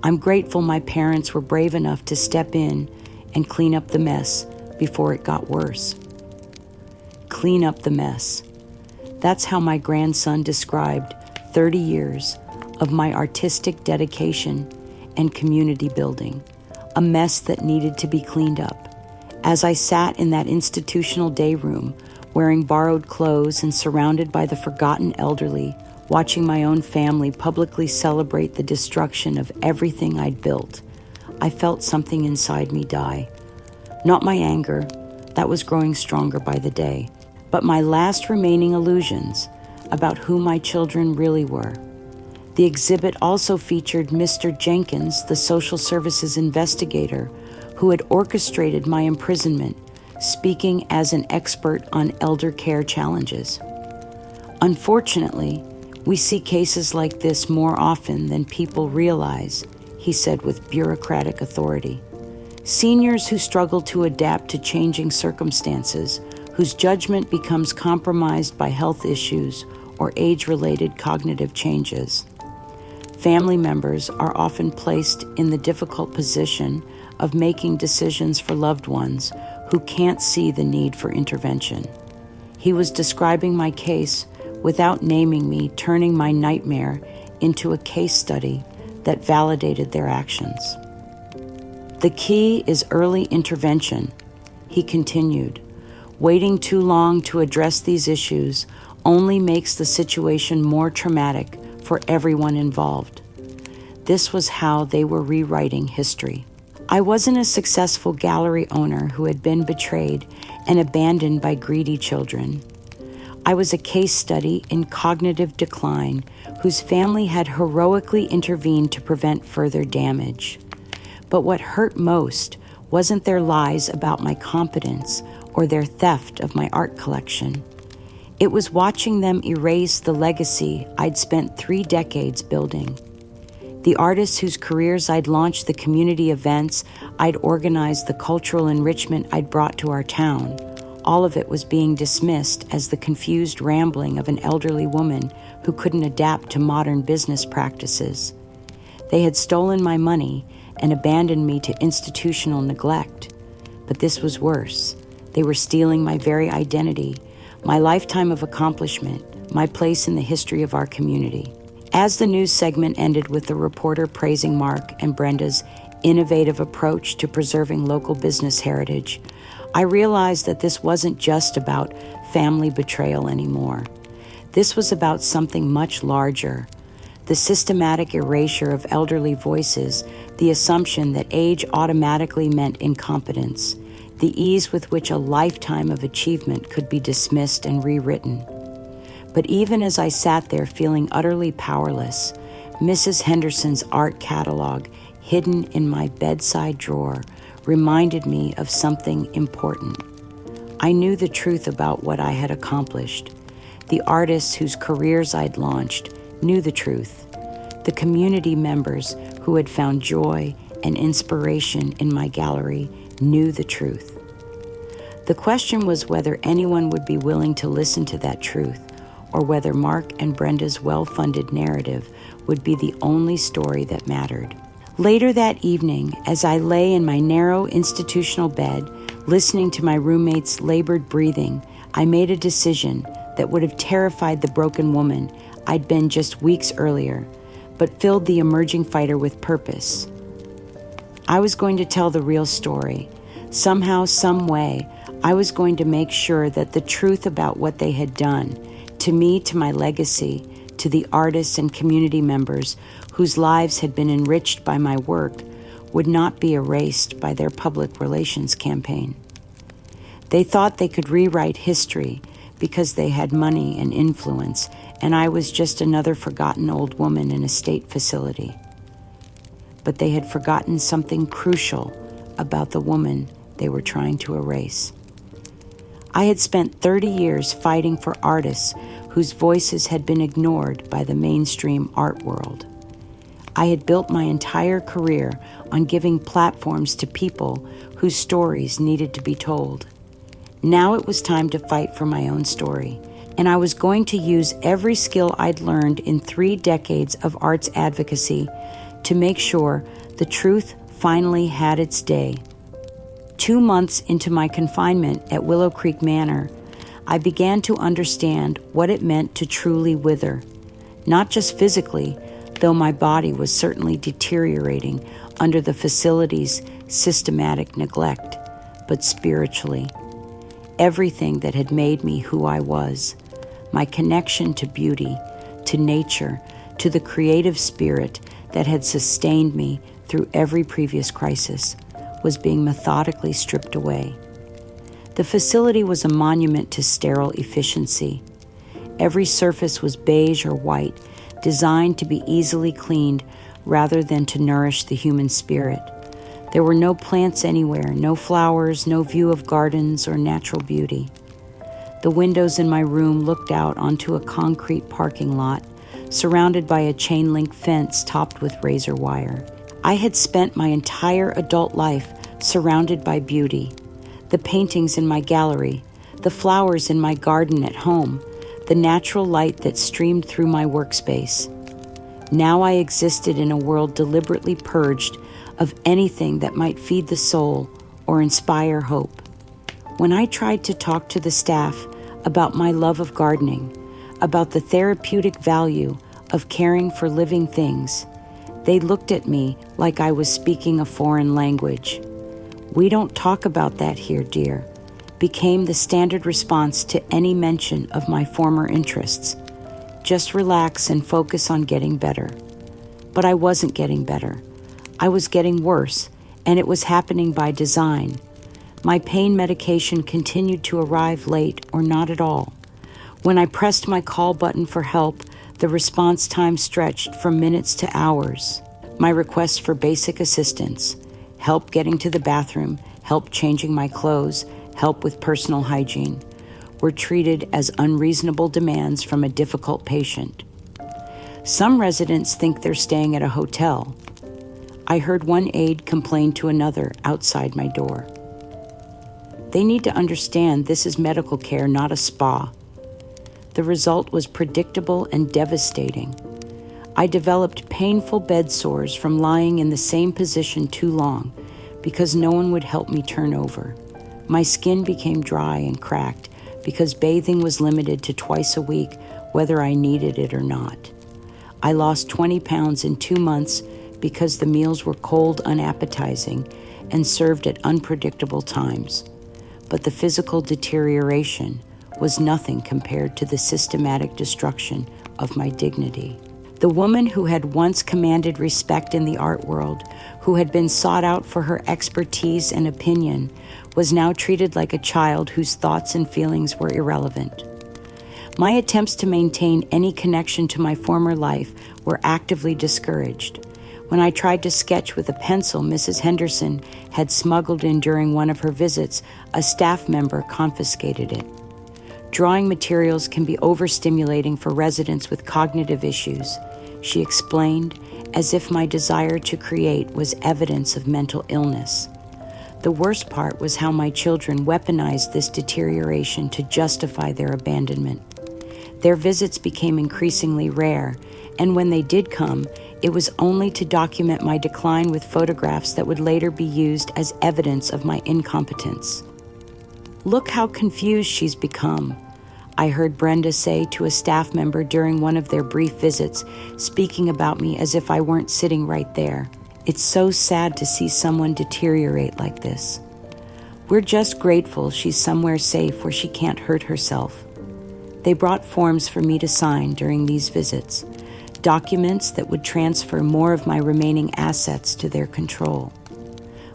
I'm grateful my parents were brave enough to step in and clean up the mess before it got worse." Clean up the mess. That's how my grandson described 30 years of my artistic dedication and community building, a mess that needed to be cleaned up. As I sat in that institutional day room wearing borrowed clothes and surrounded by the forgotten elderly, watching my own family publicly celebrate the destruction of everything I'd built, I felt something inside me die. Not my anger, that was growing stronger by the day, but my last remaining illusions about who my children really were. The exhibit also featured Mr. Jenkins, the social services investigator, who had orchestrated my imprisonment, speaking as an expert on elder care challenges. Unfortunately, we see cases like this more often than people realize, he said with bureaucratic authority. Seniors who struggle to adapt to changing circumstances, whose judgment becomes compromised by health issues or age-related cognitive changes. Family members are often placed in the difficult position of making decisions for loved ones who can't see the need for intervention. He was describing my case without naming me, turning my nightmare into a case study that validated their actions. The key is early intervention, he continued. Waiting too long to address these issues only makes the situation more traumatic for everyone involved. This was how they were rewriting history. I wasn't a successful gallery owner who had been betrayed and abandoned by greedy children. I was a case study in cognitive decline whose family had heroically intervened to prevent further damage. But what hurt most wasn't their lies about my competence or their theft of my art collection. It was watching them erase the legacy I'd spent 3 decades building. The artists whose careers I'd launched, the community events I'd organized, the cultural enrichment I'd brought to our town, all of it was being dismissed as the confused rambling of an elderly woman who couldn't adapt to modern business practices. They had stolen my money and abandoned me to institutional neglect. But this was worse. They were stealing my very identity, my lifetime of accomplishment, my place in the history of our community. As the news segment ended with the reporter praising Mark and Brenda's innovative approach to preserving local business heritage, I realized that this wasn't just about family betrayal anymore. This was about something much larger. The systematic erasure of elderly voices, the assumption that age automatically meant incompetence, the ease with which a lifetime of achievement could be dismissed and rewritten. But even as I sat there feeling utterly powerless, Mrs. Henderson's art catalog, hidden in my bedside drawer, reminded me of something important. I knew the truth about what I had accomplished. The artists whose careers I'd launched knew the truth. The community members who had found joy and inspiration in my gallery knew the truth. The question was whether anyone would be willing to listen to that truth, or whether Mark and Brenda's well-funded narrative would be the only story that mattered. Later that evening, as I lay in my narrow institutional bed, listening to my roommate's labored breathing, I made a decision that would have terrified the broken woman I'd been just weeks earlier, but filled the emerging fighter with purpose. I was going to tell the real story. Somehow, some way, I was going to make sure that the truth about what they had done, to me, to my legacy, to the artists and community members whose lives had been enriched by my work, would not be erased by their public relations campaign. They thought they could rewrite history because they had money and influence, and I was just another forgotten old woman in a state facility. But they had forgotten something crucial about the woman they were trying to erase. I had spent 30 years fighting for artists whose voices had been ignored by the mainstream art world. I had built my entire career on giving platforms to people whose stories needed to be told. Now it was time to fight for my own story, and I was going to use every skill I'd learned in 3 decades of arts advocacy to make sure the truth finally had its day. 2 months into my confinement at Willow Creek Manor, I began to understand what it meant to truly wither, not just physically, though my body was certainly deteriorating under the facility's systematic neglect, but spiritually. everything that had made me who I was. My connection to beauty, to nature, to the creative spirit that had sustained me through every previous crisis, was being methodically stripped away. The facility was a monument to sterile efficiency. Every surface was beige or white, designed to be easily cleaned rather than to nourish the human spirit. There were no plants anywhere, no flowers, no view of gardens or natural beauty. The windows in my room looked out onto a concrete parking lot, surrounded by a chain-link fence topped with razor wire. I had spent my entire adult life surrounded by beauty. The paintings in my gallery, the flowers in my garden at home, the natural light that streamed through my workspace. Now I existed in a world deliberately purged of anything that might feed the soul or inspire hope. When I tried to talk to the staff about my love of gardening, about the therapeutic value of caring for living things, they looked at me like I was speaking a foreign language. "We don't talk about that here, dear," became the standard response to any mention of my former interests. Just relax and focus on getting better. But I wasn't getting better. I was getting worse, and it was happening by design. My pain medication continued to arrive late or not at all. When I pressed my call button for help, the response time stretched from minutes to hours. My requests for basic assistance, help getting to the bathroom, help changing my clothes, help with personal hygiene, were treated as unreasonable demands from a difficult patient. Some residents think they're staying at a hotel. I heard one aide complain to another outside my door. They need to understand this is medical care, not a spa. The result was predictable and devastating. I developed painful bed sores from lying in the same position too long because no one would help me turn over. My skin became dry and cracked because bathing was limited to twice a week, whether I needed it or not. I lost 20 pounds in 2 months because the meals were cold, unappetizing, and served at unpredictable times. But the physical deterioration was nothing compared to the systematic destruction of my dignity. The woman who had once commanded respect in the art world, who had been sought out for her expertise and opinion, was now treated like a child whose thoughts and feelings were irrelevant. My attempts to maintain any connection to my former life were actively discouraged. When I tried to sketch with a pencil Mrs. Henderson had smuggled in during one of her visits, a staff member confiscated it. Drawing materials can be overstimulating for residents with cognitive issues, she explained, as if my desire to create was evidence of mental illness. The worst part was how my children weaponized this deterioration to justify their abandonment. Their visits became increasingly rare, and when they did come, it was only to document my decline with photographs that would later be used as evidence of my incompetence. "Look how confused she's become," I heard Brenda say to a staff member during one of their brief visits, speaking about me as if I weren't sitting right there. "It's so sad to see someone deteriorate like this. We're just grateful she's somewhere safe where she can't hurt herself." They brought forms for me to sign during these visits, documents that would transfer more of my remaining assets to their control.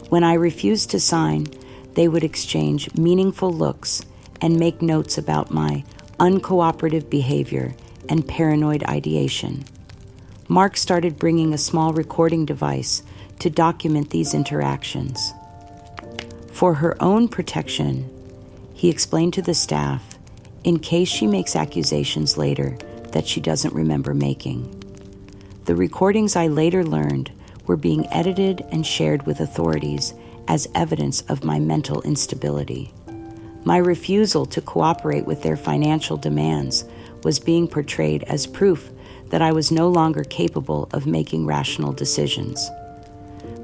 When I refused to sign, they would exchange meaningful looks and make notes about my uncooperative behavior and paranoid ideation. Mark started bringing a small recording device to document these interactions. For her own protection, he explained to the staff, in case she makes accusations later that she doesn't remember making. The recordings, I later learned, were being edited and shared with authorities as evidence of my mental instability. My refusal to cooperate with their financial demands was being portrayed as proof that I was no longer capable of making rational decisions.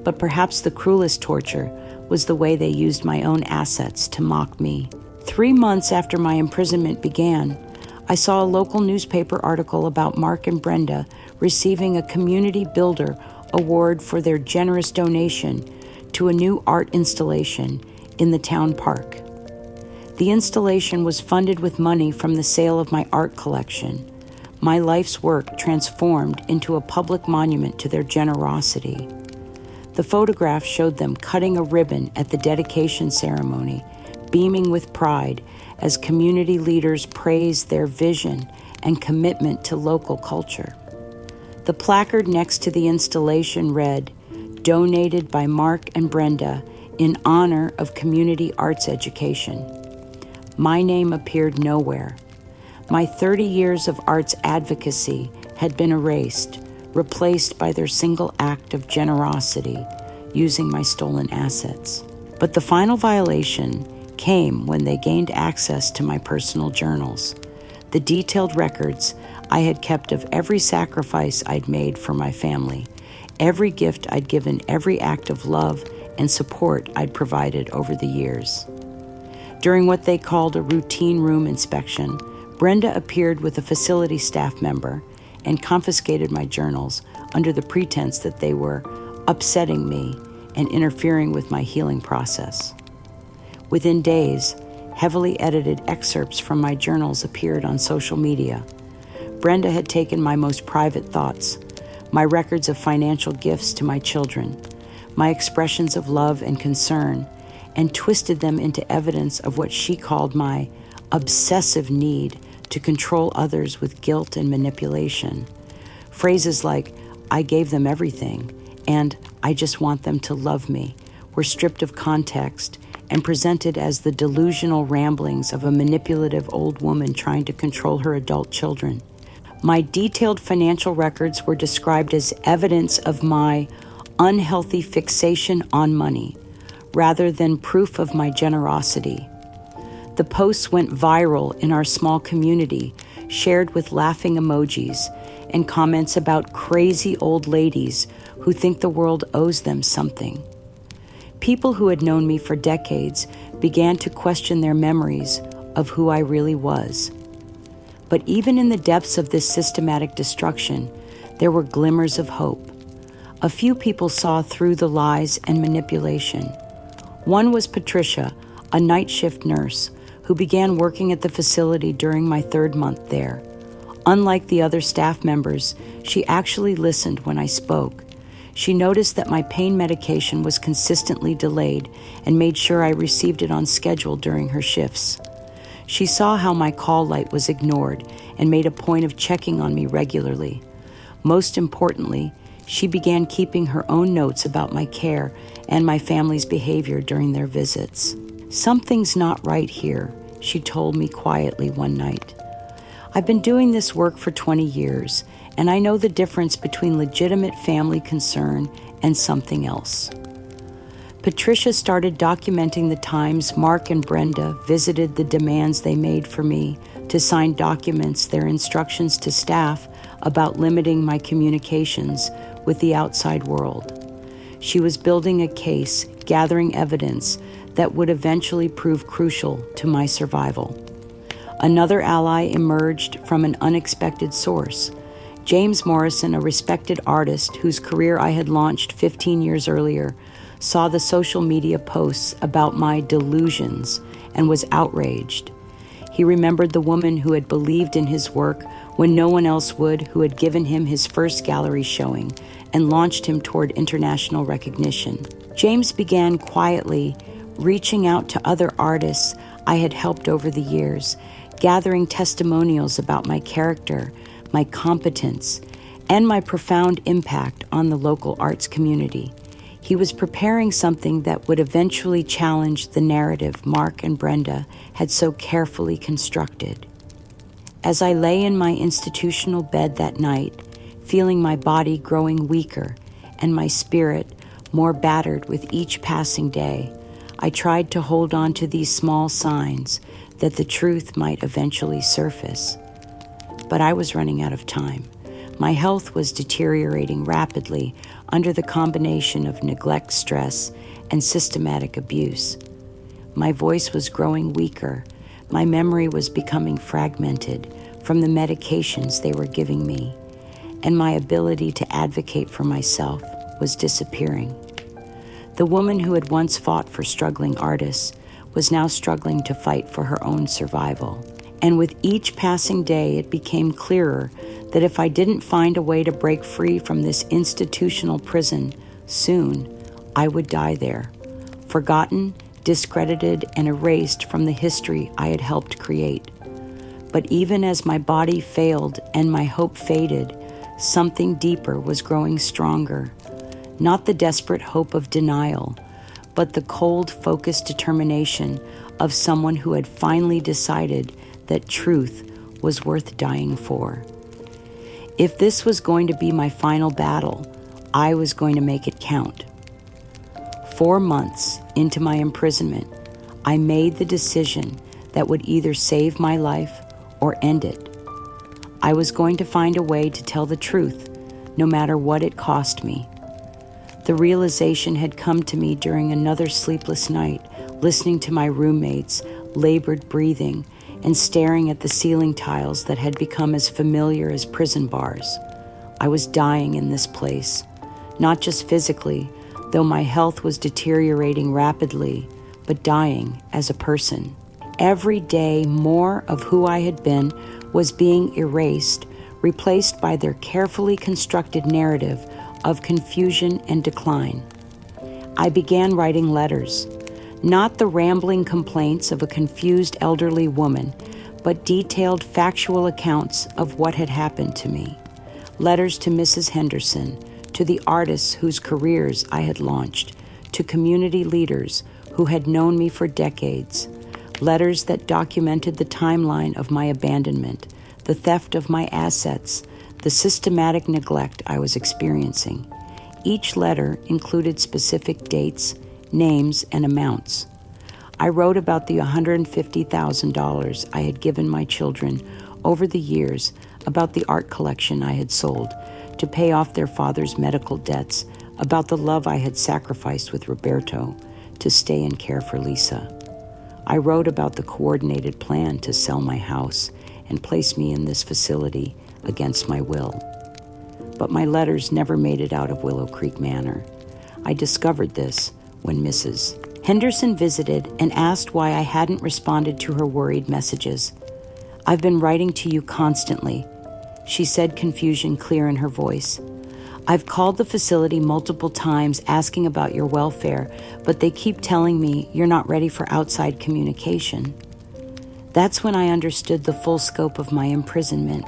But perhaps the cruelest torture was the way they used my own assets to mock me. 3 months after my imprisonment began, I saw a local newspaper article about Mark and Brenda receiving a Community Builder Award for their generous donation to a new art installation in the town park. The installation was funded with money from the sale of my art collection. My life's work transformed into a public monument to their generosity. The photograph showed them cutting a ribbon at the dedication ceremony, beaming with pride as community leaders praised their vision and commitment to local culture. The placard next to the installation read, "Donated by Mark and Brenda in honor of community arts education." My name appeared nowhere. My 30 years of arts advocacy had been erased, replaced by their single act of generosity, using my stolen assets. But the final violation came when they gained access to my personal journals, the detailed records I had kept of every sacrifice I'd made for my family, every gift I'd given, every act of love and support I'd provided over the years. During what they called a routine room inspection, Brenda appeared with a facility staff member and confiscated my journals under the pretense that they were upsetting me and interfering with my healing process. Within days, heavily edited excerpts from my journals appeared on social media. Brenda had taken my most private thoughts, my records of financial gifts to my children, my expressions of love and concern, and twisted them into evidence of what she called my obsessive need to control others with guilt and manipulation. Phrases like, "I gave them everything," and "I just want them to love me," were stripped of context and presented as the delusional ramblings of a manipulative old woman trying to control her adult children. My detailed financial records were described as evidence of my unhealthy fixation on money, rather than proof of my generosity. The posts went viral in our small community, shared with laughing emojis and comments about crazy old ladies who think the world owes them something. People who had known me for decades began to question their memories of who I really was. But even in the depths of this systematic destruction, there were glimmers of hope. A few people saw through the lies and manipulation. One was Patricia, a night shift nurse, who began working at the facility during my 3rd month there. Unlike the other staff members, she actually listened when I spoke. She noticed that my pain medication was consistently delayed and made sure I received it on schedule during her shifts. She saw how my call light was ignored and made a point of checking on me regularly. Most importantly, she began keeping her own notes about my care and my family's behavior during their visits. "Something's not right here," she told me quietly one night. "I've been doing this work for 20 years, and I know the difference between legitimate family concern and something else." Patricia started documenting the times Mark and Brenda visited, the demands they made for me to sign documents, their instructions to staff about limiting my communications with the outside world. She was building a case, gathering evidence that would eventually prove crucial to my survival. Another ally emerged from an unexpected source. James Morrison, a respected artist whose career I had launched 15 years earlier, saw the social media posts about my delusions and was outraged. He remembered the woman who had believed in his work when no one else would, who had given him his first gallery showing and launched him toward international recognition. James began quietly reaching out to other artists I had helped over the years, gathering testimonials about my character, my competence, and my profound impact on the local arts community. He was preparing something that would eventually challenge the narrative Mark and Brenda had so carefully constructed. As I lay in my institutional bed that night, feeling my body growing weaker and my spirit more battered with each passing day, I tried to hold on to these small signs that the truth might eventually surface. But I was running out of time. My health was deteriorating rapidly under the combination of neglect, stress, and systematic abuse. My voice was growing weaker. My memory was becoming fragmented from the medications they were giving me, and my ability to advocate for myself was disappearing. The woman who had once fought for struggling artists was now struggling to fight for her own survival. And with each passing day, it became clearer that if I didn't find a way to break free from this institutional prison, soon I would die there, forgotten, discredited, and erased from the history I had helped create. But even as my body failed and my hope faded, something deeper was growing stronger. Not the desperate hope of denial, but the cold, focused determination of someone who had finally decided that truth was worth dying for. If this was going to be my final battle, I was going to make it count. 4 months into my imprisonment, I made the decision that would either save my life or end it. I was going to find a way to tell the truth, no matter what it cost me. The realization had come to me during another sleepless night, listening to my roommates' labored breathing and staring at the ceiling tiles that had become as familiar as prison bars. I was dying in this place, not just physically, though my health was deteriorating rapidly, but dying as a person. Every day, more of who I had been was being erased, replaced by their carefully constructed narrative of confusion and decline. I began writing letters, not the rambling complaints of a confused elderly woman, but detailed factual accounts of what had happened to me. Letters to Mrs. Henderson, to the artists whose careers I had launched, to community leaders who had known me for decades. Letters that documented the timeline of my abandonment, the theft of my assets, the systematic neglect I was experiencing. Each letter included specific dates, names, and amounts. I wrote about the $150,000 I had given my children over the years, about the art collection I had sold to pay off their father's medical debts, about the love I had sacrificed with Roberto to stay and care for Lisa. I wrote about the coordinated plan to sell my house and place me in this facility against my will. But my letters never made it out of Willow Creek Manor. I discovered this when Mrs. Henderson visited and asked why I hadn't responded to her worried messages. "I've been writing to you constantly," she said, confusion clear in her voice. "I've called the facility multiple times asking about your welfare, but they keep telling me you're not ready for outside communication." That's when I understood the full scope of my imprisonment.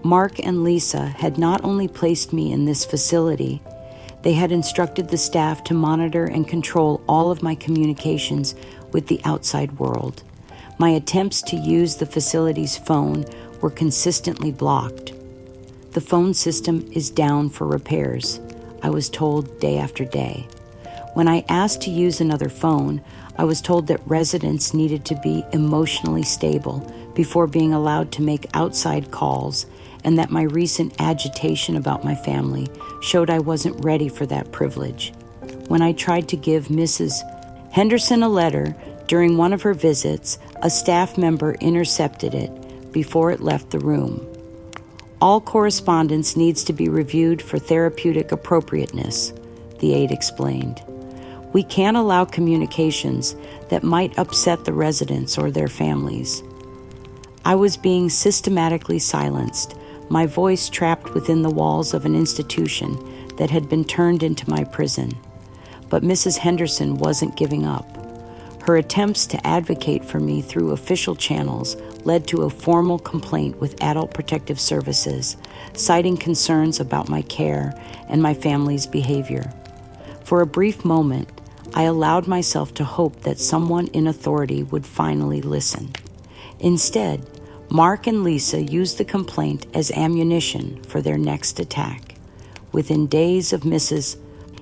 Mark and Lisa had not only placed me in this facility, they had instructed the staff to monitor and control all of my communications with the outside world. My attempts to use the facility's phone were consistently blocked. "The phone system is down for repairs," I was told day after day. When I asked to use another phone, I was told that residents needed to be emotionally stable before being allowed to make outside calls, and that my recent agitation about my family showed I wasn't ready for that privilege. When I tried to give Mrs. Henderson a letter during one of her visits, a staff member intercepted it before it left the room. "All correspondence needs to be reviewed for therapeutic appropriateness," the aide explained. "We can't allow communications that might upset the residents or their families." I was being systematically silenced, my voice trapped within the walls of an institution that had been turned into my prison. But Mrs. Henderson wasn't giving up. Her attempts to advocate for me through official channels led to a formal complaint with Adult Protective Services, citing concerns about my care and my family's behavior. For a brief moment, I allowed myself to hope that someone in authority would finally listen. Instead, Mark and Lisa used the complaint as ammunition for their next attack. Within days of Mrs.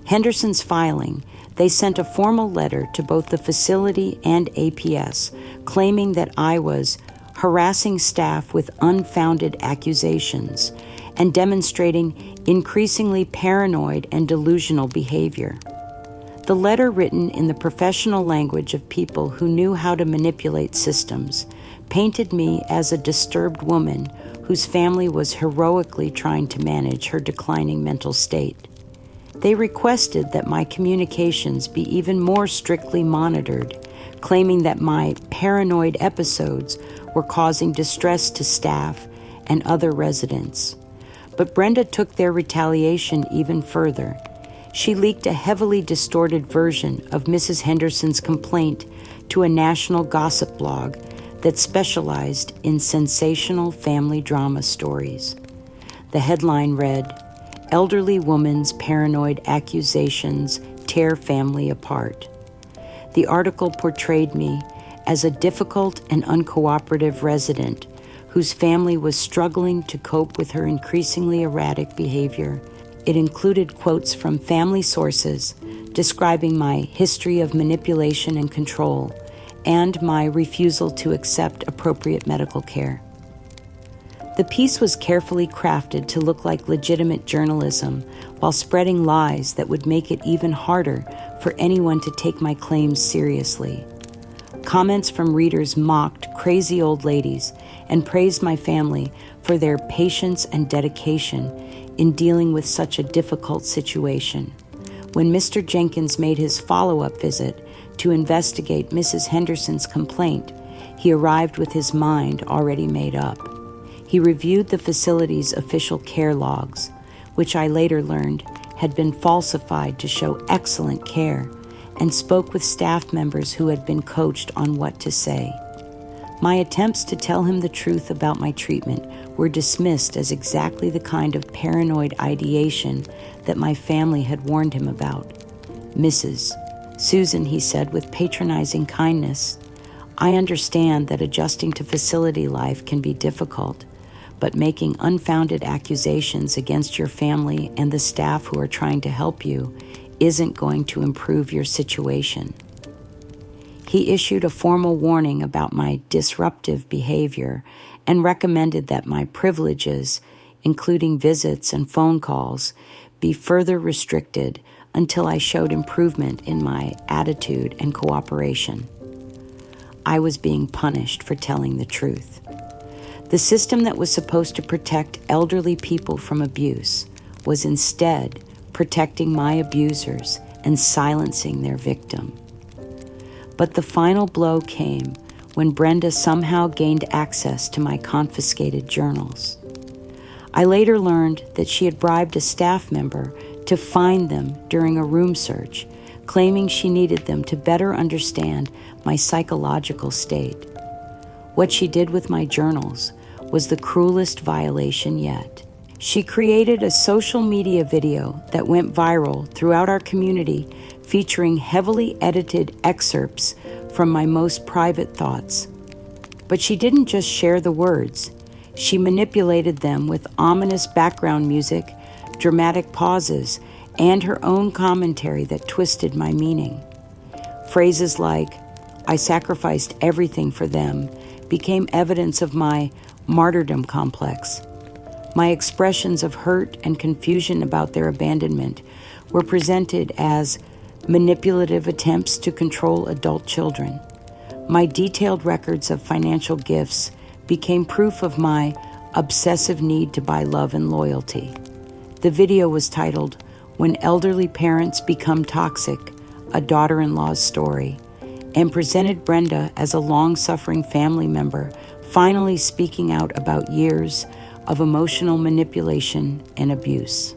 Henderson's filing, they sent a formal letter to both the facility and APS, claiming that I was harassing staff with unfounded accusations and demonstrating increasingly paranoid and delusional behavior. The letter, written in the professional language of people who knew how to manipulate systems, painted me as a disturbed woman whose family was heroically trying to manage her declining mental state. They requested that my communications be even more strictly monitored, claiming that my paranoid episodes were causing distress to staff and other residents. But Brenda took their retaliation even further. She leaked a heavily distorted version of Mrs. Henderson's complaint to a national gossip blog that specialized in sensational family drama stories. The headline read, "Elderly Woman's Paranoid Accusations Tear Family Apart." The article portrayed me as a difficult and uncooperative resident whose family was struggling to cope with her increasingly erratic behavior. It included quotes from family sources describing my history of manipulation and control and my refusal to accept appropriate medical care. The piece was carefully crafted to look like legitimate journalism while spreading lies that would make it even harder for anyone to take my claims seriously. Comments from readers mocked crazy old ladies and praised my family for their patience and dedication in dealing with such a difficult situation. When Mr. Jenkins made his follow-up visit to investigate Mrs. Henderson's complaint, he arrived with his mind already made up. He reviewed the facility's official care logs, which I later learned had been falsified to show excellent care, and spoke with staff members who had been coached on what to say. My attempts to tell him the truth about my treatment were dismissed as exactly the kind of paranoid ideation that my family had warned him about. "Mrs. Susan," he said with patronizing kindness, "I understand that adjusting to facility life can be difficult, but making unfounded accusations against your family and the staff who are trying to help you isn't going to improve your situation." He issued a formal warning about my disruptive behavior and recommended that my privileges, including visits and phone calls, be further restricted until I showed improvement in my attitude and cooperation. I was being punished for telling the truth. The system that was supposed to protect elderly people from abuse was instead protecting my abusers and silencing their victim. But the final blow came when Brenda somehow gained access to my confiscated journals. I later learned that she had bribed a staff member to find them during a room search, claiming she needed them to better understand my psychological state. What she did with my journals was the cruelest violation yet. She created a social media video that went viral throughout our community, featuring heavily edited excerpts from my most private thoughts. But she didn't just share the words. She manipulated them with ominous background music, dramatic pauses, and her own commentary that twisted my meaning. Phrases like, "I sacrificed everything for them," became evidence of my martyrdom complex. My expressions of hurt and confusion about their abandonment were presented as manipulative attempts to control adult children. My detailed records of financial gifts became proof of my obsessive need to buy love and loyalty. The video was titled, "When Elderly Parents Become Toxic, A Daughter-in-Law's Story," and presented Brenda as a long-suffering family member finally speaking out about years of emotional manipulation and abuse.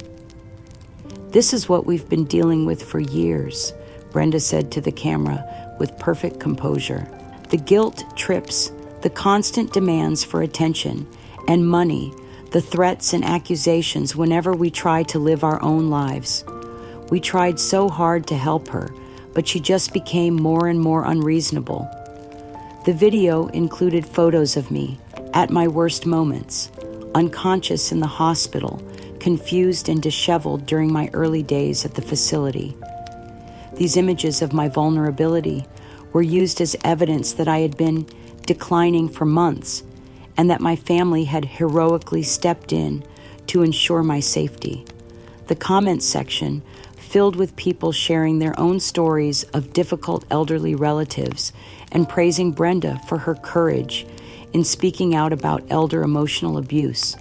"This is what we've been dealing with for years," Brenda said to the camera with perfect composure. "The guilt trips, the constant demands for attention and money, the threats and accusations whenever we try to live our own lives. We tried so hard to help her, but she just became more and more unreasonable." The video included photos of me at my worst moments, unconscious in the hospital, confused and disheveled during my early days at the facility. These images of my vulnerability were used as evidence that I had been declining for months and that my family had heroically stepped in to ensure my safety. The comments section, filled with people sharing their own stories of difficult elderly relatives and praising Brenda for her courage in speaking out about elder emotional abuse.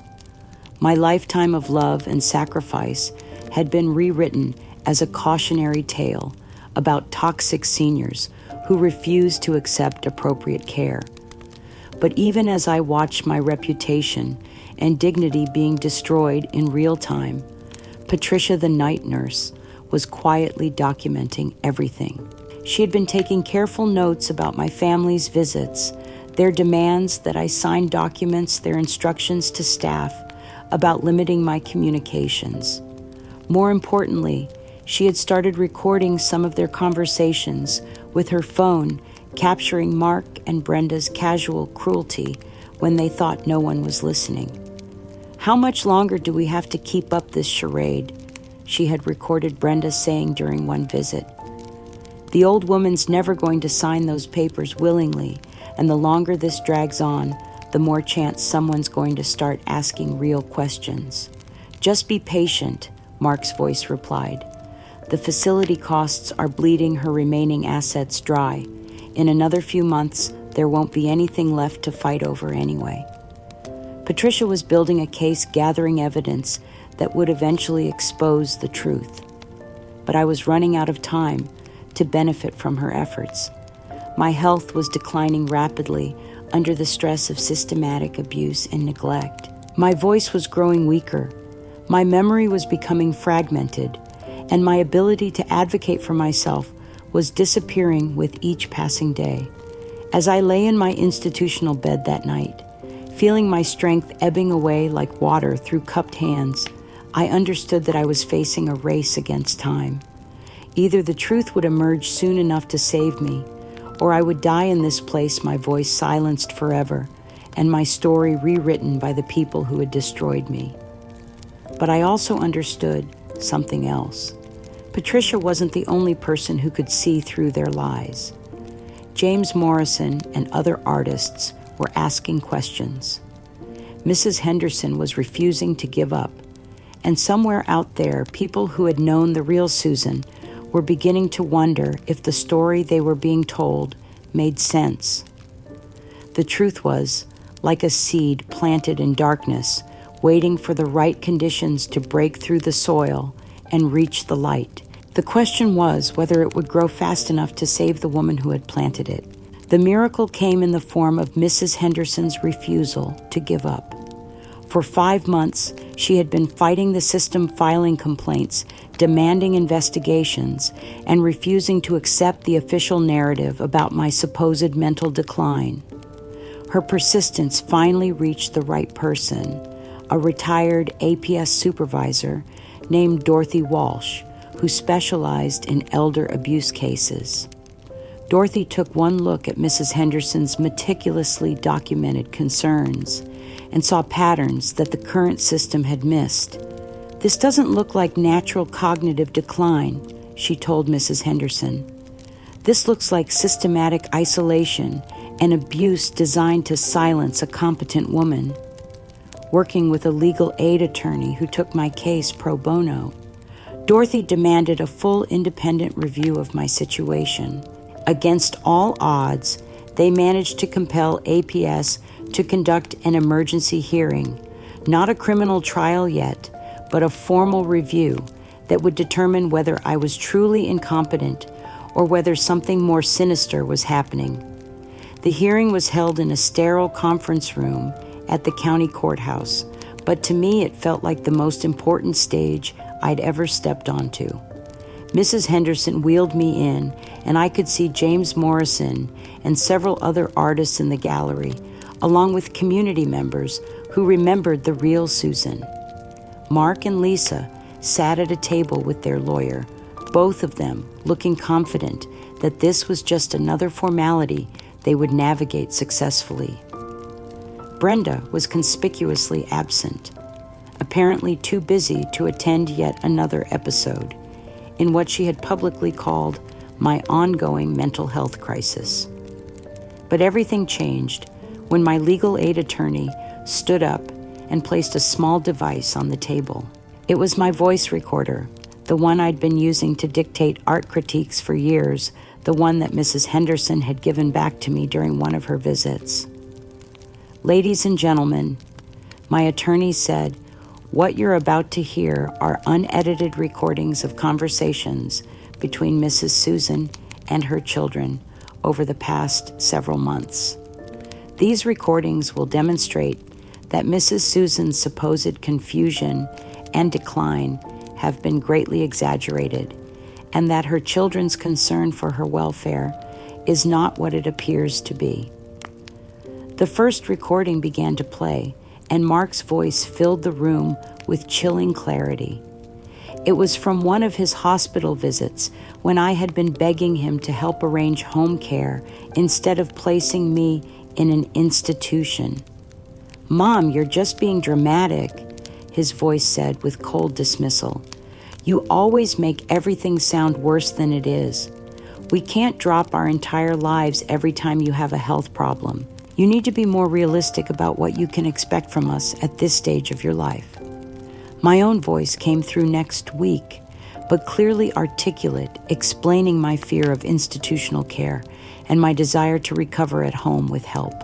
My lifetime of love and sacrifice had been rewritten as a cautionary tale about toxic seniors who refused to accept appropriate care. But even as I watched my reputation and dignity being destroyed in real time, Patricia, the night nurse, was quietly documenting everything. She had been taking careful notes about my family's visits, their demands that I sign documents, their instructions to staff about limiting my communications. More importantly, she had started recording some of their conversations with her phone, capturing Mark and Brenda's casual cruelty when they thought no one was listening. "How much longer do we have to keep up this charade?" she had recorded Brenda saying during one visit. "The old woman's never going to sign those papers willingly, and the longer this drags on, the more chance someone's going to start asking real questions." "Just be patient," Mark's voice replied. "The facility costs are bleeding her remaining assets dry. In another few months, there won't be anything left to fight over anyway." Patricia was building a case, gathering evidence that would eventually expose the truth. But I was running out of time to benefit from her efforts. My health was declining rapidly under the stress of systematic abuse and neglect. My voice was growing weaker. My memory was becoming fragmented, and my ability to advocate for myself was disappearing with each passing day. As I lay in my institutional bed that night, feeling my strength ebbing away like water through cupped hands, I understood that I was facing a race against time. Either the truth would emerge soon enough to save me, or I would die in this place, my voice silenced forever, and my story rewritten by the people who had destroyed me. But I also understood something else. Patricia wasn't the only person who could see through their lies. James Morrison and other artists were asking questions. Mrs. Henderson was refusing to give up, and somewhere out there, people who had known the real Susan were beginning to wonder if the story they were being told made sense. The truth was, like a seed planted in darkness, waiting for the right conditions to break through the soil and reach the light. The question was whether it would grow fast enough to save the woman who had planted it. The miracle came in the form of Mrs. Henderson's refusal to give up. For 5 months, she had been fighting the system, filing complaints, demanding investigations, and refusing to accept the official narrative about my supposed mental decline. Her persistence finally reached the right person, a retired APS supervisor named Dorothy Walsh, who specialized in elder abuse cases. Dorothy took one look at Mrs. Henderson's meticulously documented concerns and saw patterns that the current system had missed. "This doesn't look like natural cognitive decline," she told Mrs. Henderson. "This looks like systematic isolation and abuse designed to silence a competent woman." Working with a legal aid attorney who took my case pro bono, Dorothy demanded a full independent review of my situation. Against all odds, they managed to compel APS to conduct an emergency hearing, not a criminal trial yet, but a formal review that would determine whether I was truly incompetent or whether something more sinister was happening. The hearing was held in a sterile conference room at the county courthouse, but to me it felt like the most important stage I'd ever stepped onto. Mrs. Henderson wheeled me in, and I could see James Morrison and several other artists in the gallery, along with community members who remembered the real Susan. Mark and Lisa sat at a table with their lawyer, both of them looking confident that this was just another formality they would navigate successfully. Brenda was conspicuously absent, apparently too busy to attend yet another episode in what she had publicly called my ongoing mental health crisis. But everything changed when my legal aid attorney stood up and placed a small device on the table. It was my voice recorder, the one I'd been using to dictate art critiques for years, the one that Mrs. Henderson had given back to me during one of her visits. "Ladies and gentlemen," my attorney said, "what you're about to hear are unedited recordings of conversations between Mrs. Susan and her children over the past several months. These recordings will demonstrate that Mrs. Susan's supposed confusion and decline have been greatly exaggerated, and that her children's concern for her welfare is not what it appears to be. The first recording began to play, and Mark's voice filled the room with chilling clarity. It was from one of his hospital visits when I had been begging him to help arrange home care instead of placing me in an institution. "Mom, you're just being dramatic," his voice said with cold dismissal. "You always make everything sound worse than it is. We can't drop our entire lives every time you have a health problem. You need to be more realistic about what you can expect from us at this stage of your life." My own voice came through next week, but clearly articulate, explaining my fear of institutional care and my desire to recover at home with help.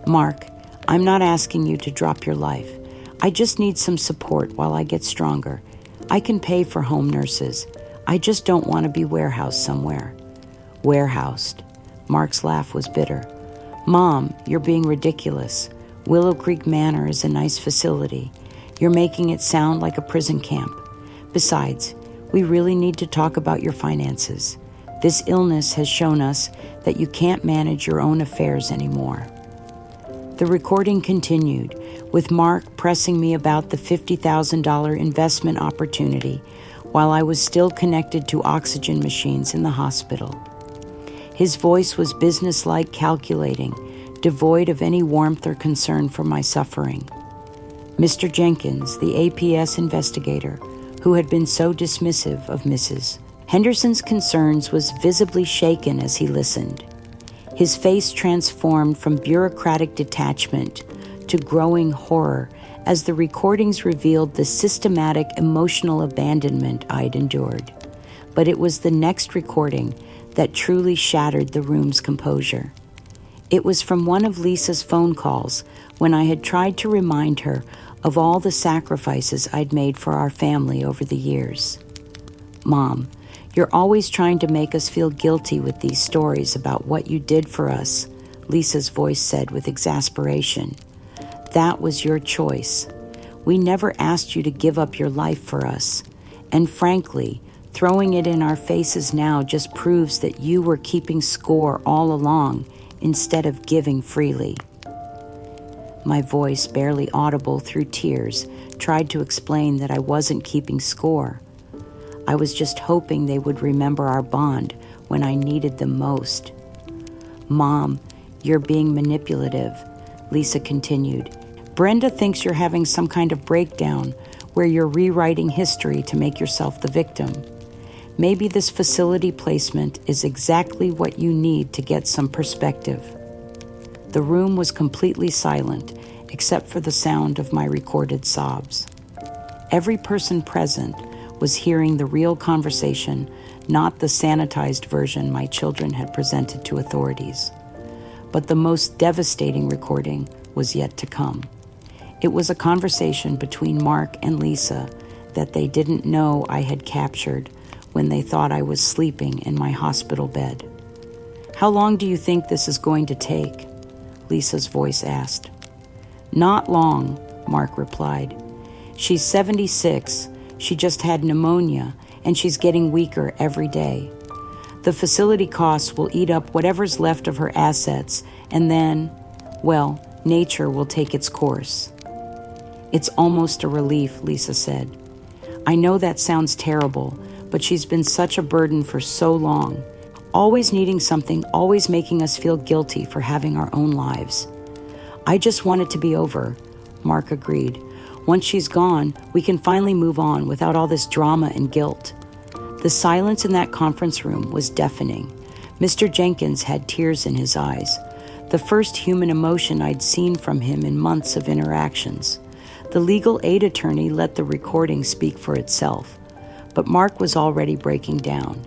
"Mark, I'm not asking you to drop your life. I just need some support while I get stronger. I can pay for home nurses. I just don't want to be warehoused somewhere." Warehoused. Mark's laugh was bitter. "Mom, you're being ridiculous. Willow Creek Manor is a nice facility. You're making it sound like a prison camp. Besides, we really need to talk about your finances. This illness has shown us that you can't manage your own affairs anymore." The recording continued, with Mark pressing me about the $50,000 investment opportunity while I was still connected to oxygen machines in the hospital. His voice was businesslike, calculating, devoid of any warmth or concern for my suffering. Mr. Jenkins, the APS investigator, who had been so dismissive of Mrs. Henderson's concerns, was visibly shaken as he listened. His face transformed from bureaucratic detachment to growing horror as the recordings revealed the systematic emotional abandonment I'd endured. But it was the next recording that truly shattered the room's composure. It was from one of Lisa's phone calls when I had tried to remind her of all the sacrifices I'd made for our family over the years. "Mom, you're always trying to make us feel guilty with these stories about what you did for us," Lisa's voice said with exasperation. "That was your choice. We never asked you to give up your life for us. And frankly, throwing it in our faces now just proves that you were keeping score all along instead of giving freely." My voice, barely audible through tears, tried to explain that I wasn't keeping score. I was just hoping they would remember our bond when I needed them most. "Mom, you're being manipulative," Lisa continued. "Brenda thinks you're having some kind of breakdown where you're rewriting history to make yourself the victim. Maybe this facility placement is exactly what you need to get some perspective." The room was completely silent, except for the sound of my recorded sobs. Every person present was hearing the real conversation, not the sanitized version my children had presented to authorities. But the most devastating recording was yet to come. It was a conversation between Mark and Lisa that they didn't know I had captured when they thought I was sleeping in my hospital bed. "How long do you think this is going to take?" Lisa's voice asked. "Not long," Mark replied. "She's 76. She just had pneumonia, and she's getting weaker every day. The facility costs will eat up whatever's left of her assets, and then, well, nature will take its course." "It's almost a relief," Lisa said. "I know that sounds terrible, but she's been such a burden for so long. Always needing something, always making us feel guilty for having our own lives." "I just want it to be over," Mark agreed. "Once she's gone, we can finally move on without all this drama and guilt." The silence in that conference room was deafening. Mr. Jenkins had tears in his eyes, the first human emotion I'd seen from him in months of interactions. The legal aid attorney let the recording speak for itself, but Mark was already breaking down.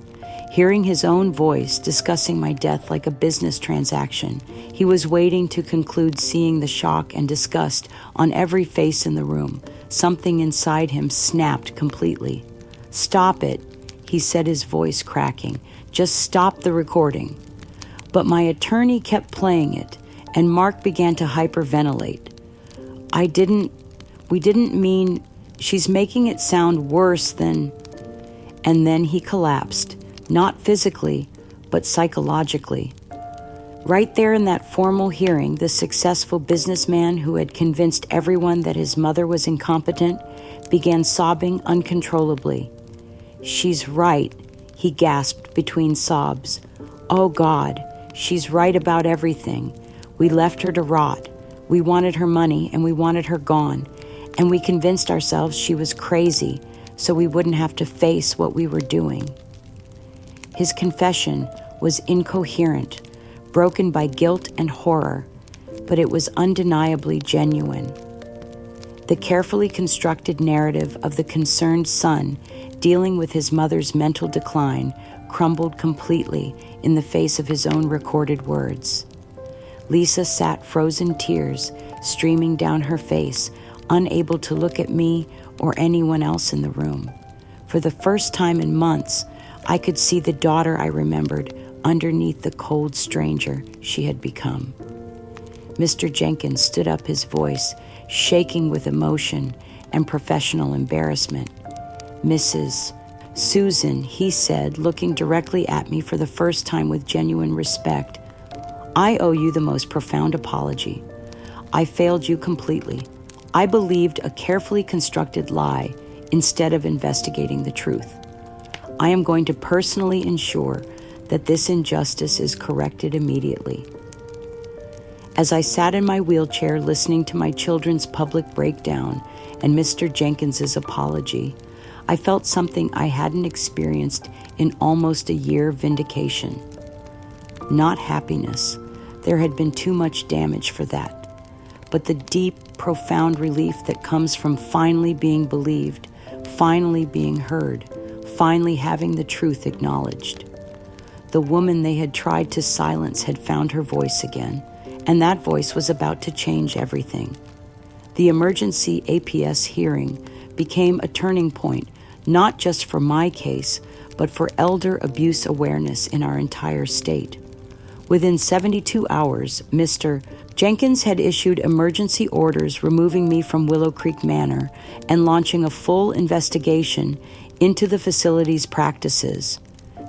Hearing his own voice discussing my death like a business transaction, he was waiting to conclude, seeing the shock and disgust on every face in the room. Something inside him snapped completely. "Stop it," he said, his voice cracking. "Just stop the recording." But my attorney kept playing it, and Mark began to hyperventilate. We didn't mean, she's making it sound worse than... And then he collapsed, not physically, but psychologically. Right there in that formal hearing, the successful businessman who had convinced everyone that his mother was incompetent began sobbing uncontrollably. "She's right," he gasped between sobs. "Oh God, she's right about everything. We left her to rot. We wanted her money and we wanted her gone. And we convinced ourselves she was crazy so we wouldn't have to face what we were doing." His confession was incoherent, broken by guilt and horror, but it was undeniably genuine. The carefully constructed narrative of the concerned son dealing with his mother's mental decline crumbled completely in the face of his own recorded words. Lisa sat, frozen tears streaming down her face, unable to look at me or anyone else in the room. For the first time in months, I could see the daughter I remembered underneath the cold stranger she had become. Mr. Jenkins stood up, his voice shaking with emotion and professional embarrassment. "Mrs. Susan," he said, looking directly at me for the first time with genuine respect, "I owe you the most profound apology. I failed you completely. I believed a carefully constructed lie instead of investigating the truth. I am going to personally ensure that this injustice is corrected immediately." As I sat in my wheelchair listening to my children's public breakdown and Mr. Jenkins's apology, I felt something I hadn't experienced in almost a year: vindication. Not happiness. There had been too much damage for that. But the deep, profound relief that comes from finally being believed, finally being heard, finally having the truth acknowledged. The woman they had tried to silence had found her voice again, and that voice was about to change everything. The emergency APS hearing became a turning point, not just for my case, but for elder abuse awareness in our entire state. Within 72 hours, Mr. Jenkins had issued emergency orders removing me from Willow Creek Manor and launching a full investigation into the facility's practices.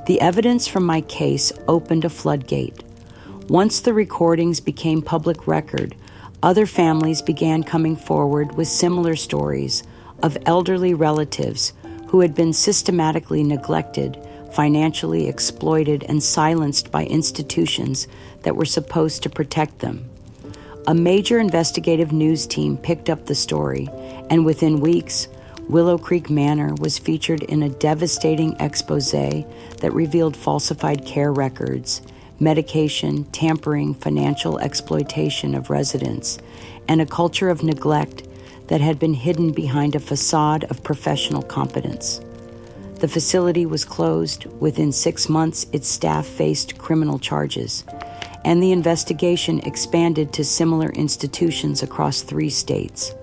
The evidence from my case opened a floodgate. Once the recordings became public record, other families began coming forward with similar stories of elderly relatives who had been systematically neglected, financially exploited, and silenced by institutions that were supposed to protect them. A major investigative news team picked up the story, and within weeks, Willow Creek Manor was featured in a devastating expose that revealed falsified care records, medication, tampering, financial exploitation of residents, and a culture of neglect that had been hidden behind a facade of professional competence. The facility was closed. Within 6 months, its staff faced criminal charges, and the investigation expanded to similar institutions across 3 states.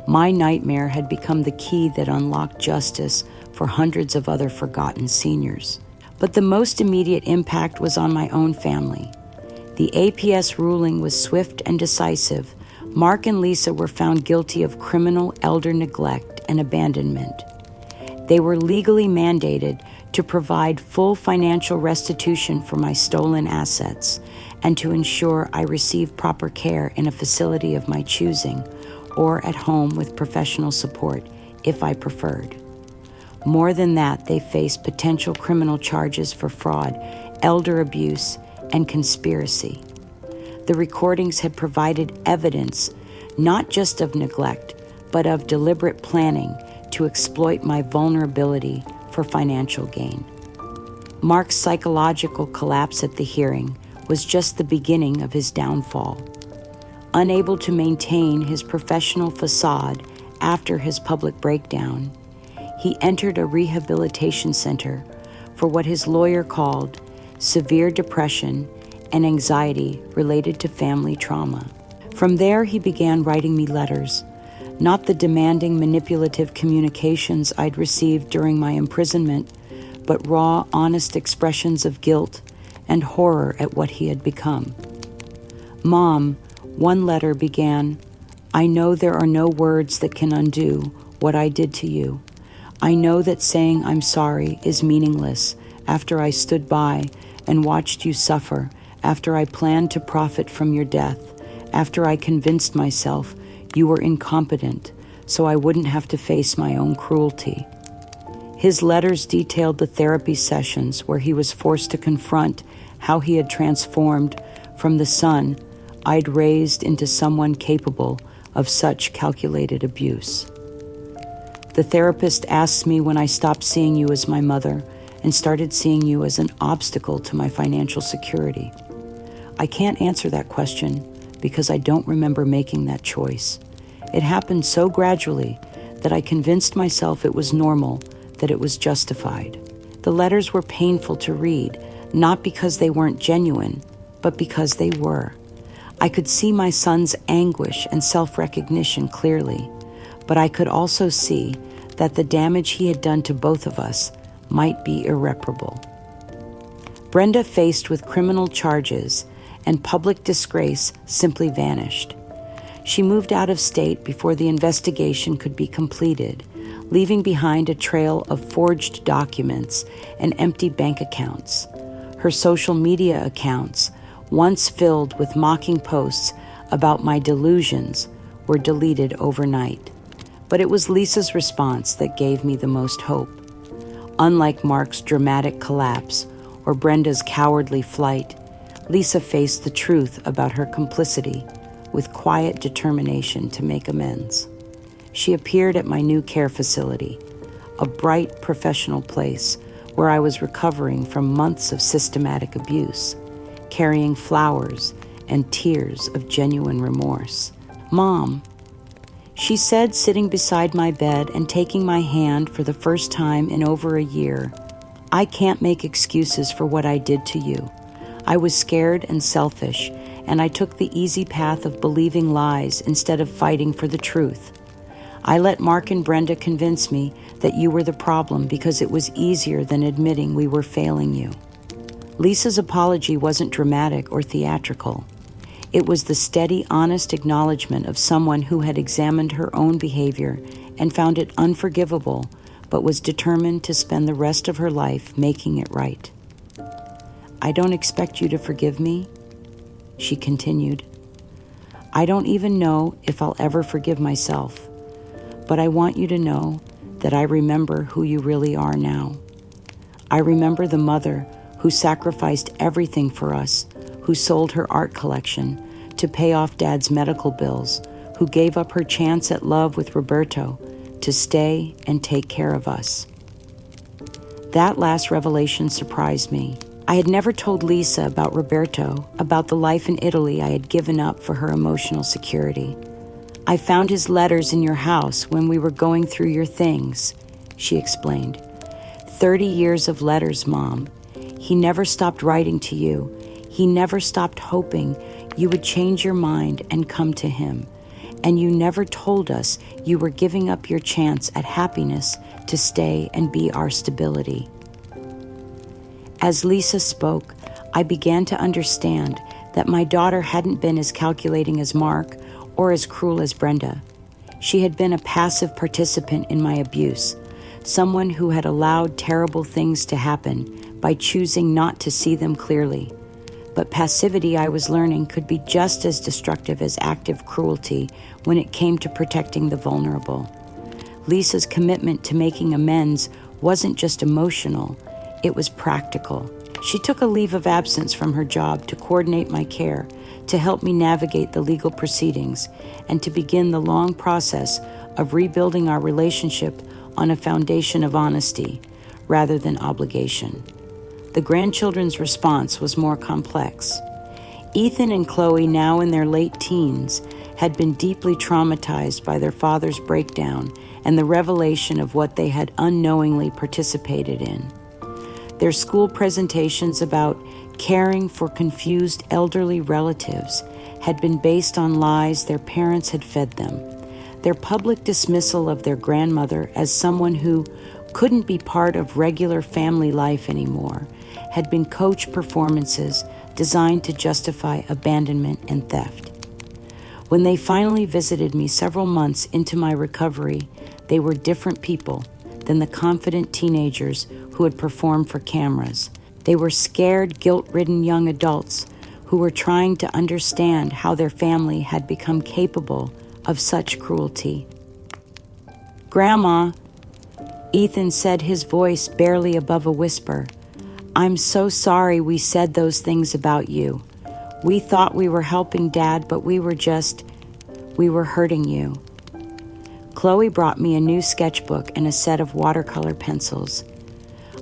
My nightmare had become the key that unlocked justice for hundreds of other forgotten seniors. But the most immediate impact was on my own family. The APS ruling was swift and decisive. Mark and Lisa were found guilty of criminal elder neglect and abandonment. They were legally mandated to provide full financial restitution for my stolen assets and to ensure I receive proper care in a facility of my choosing or at home with professional support if I preferred. More than that, they faced potential criminal charges for fraud, elder abuse, and conspiracy. The recordings had provided evidence not just of neglect, but of deliberate planning to exploit my vulnerability for financial gain. Mark's psychological collapse at the hearing was just the beginning of his downfall. Unable to maintain his professional facade after his public breakdown, he entered a rehabilitation center for what his lawyer called severe depression and anxiety related to family trauma. From there, he began writing me letters, not the demanding, manipulative communications I'd received during my imprisonment, but raw, honest expressions of guilt, and horror at what he had become. Mom, one letter began, "I know there are no words that can undo what I did to you. I know that saying I'm sorry is meaningless after I stood by and watched you suffer, after I planned to profit from your death, after I convinced myself you were incompetent so I wouldn't have to face my own cruelty." His letters detailed the therapy sessions where he was forced to confront how he had transformed from the son I'd raised into someone capable of such calculated abuse. The therapist asked me when I stopped seeing you as my mother and started seeing you as an obstacle to my financial security. I can't answer that question because I don't remember making that choice. It happened so gradually that I convinced myself it was normal, that it was justified. The letters were painful to read, not because they weren't genuine, but because they were. I could see my son's anguish and self-recognition clearly, but I could also see that the damage he had done to both of us might be irreparable. Brenda, faced with criminal charges and public disgrace, simply vanished. She moved out of state before the investigation could be completed, leaving behind a trail of forged documents and empty bank accounts. Her social media accounts, once filled with mocking posts about my delusions, were deleted overnight. But it was Lisa's response that gave me the most hope. Unlike Mark's dramatic collapse or Brenda's cowardly flight, Lisa faced the truth about her complicity with quiet determination to make amends. She appeared at my new care facility, a bright professional place where I was recovering from months of systematic abuse, carrying flowers and tears of genuine remorse. "Mom," she said, sitting beside my bed and taking my hand for the first time in over a year, "I can't make excuses for what I did to you. I was scared and selfish, and I took the easy path of believing lies instead of fighting for the truth. I let Mark and Brenda convince me that you were the problem because it was easier than admitting we were failing you." Lisa's apology wasn't dramatic or theatrical. It was the steady, honest acknowledgement of someone who had examined her own behavior and found it unforgivable, but was determined to spend the rest of her life making it right. "I don't expect you to forgive me," she continued. "I don't even know if I'll ever forgive myself, but I want you to know that I remember who you really are now. I remember the mother who sacrificed everything for us, who sold her art collection to pay off Dad's medical bills, who gave up her chance at love with Roberto to stay and take care of us." That last revelation surprised me. I had never told Lisa about Roberto, about the life in Italy I had given up for her emotional security. "I found his letters in your house when we were going through your things," she explained. 30 years of letters, Mom. He never stopped writing to you. He never stopped hoping you would change your mind and come to him. And you never told us you were giving up your chance at happiness to stay and be our stability." As Lisa spoke, I began to understand that my daughter hadn't been as calculating as Mark or as cruel as Brenda. She had been a passive participant in my abuse, someone who had allowed terrible things to happen by choosing not to see them clearly. But passivity, I was learning, could be just as destructive as active cruelty when it came to protecting the vulnerable. Lisa's commitment to making amends wasn't just emotional, it was practical. She took a leave of absence from her job to coordinate my care, to help me navigate the legal proceedings, and to begin the long process of rebuilding our relationship on a foundation of honesty rather than obligation. The grandchildren's response was more complex. Ethan and Chloe, now in their late teens, had been deeply traumatized by their father's breakdown and the revelation of what they had unknowingly participated in. Their school presentations about caring for confused elderly relatives had been based on lies their parents had fed them. Their public dismissal of their grandmother as someone who couldn't be part of regular family life anymore had been coach performances designed to justify abandonment and theft. When they finally visited me several months into my recovery, they were different people than the confident teenagers who had performed for cameras. They were scared, guilt-ridden young adults who were trying to understand how their family had become capable of such cruelty. "Grandma," Ethan said, his voice barely above a whisper, "I'm so sorry we said those things about you. We thought we were helping Dad, but we were hurting you." Chloe brought me a new sketchbook and a set of watercolor pencils.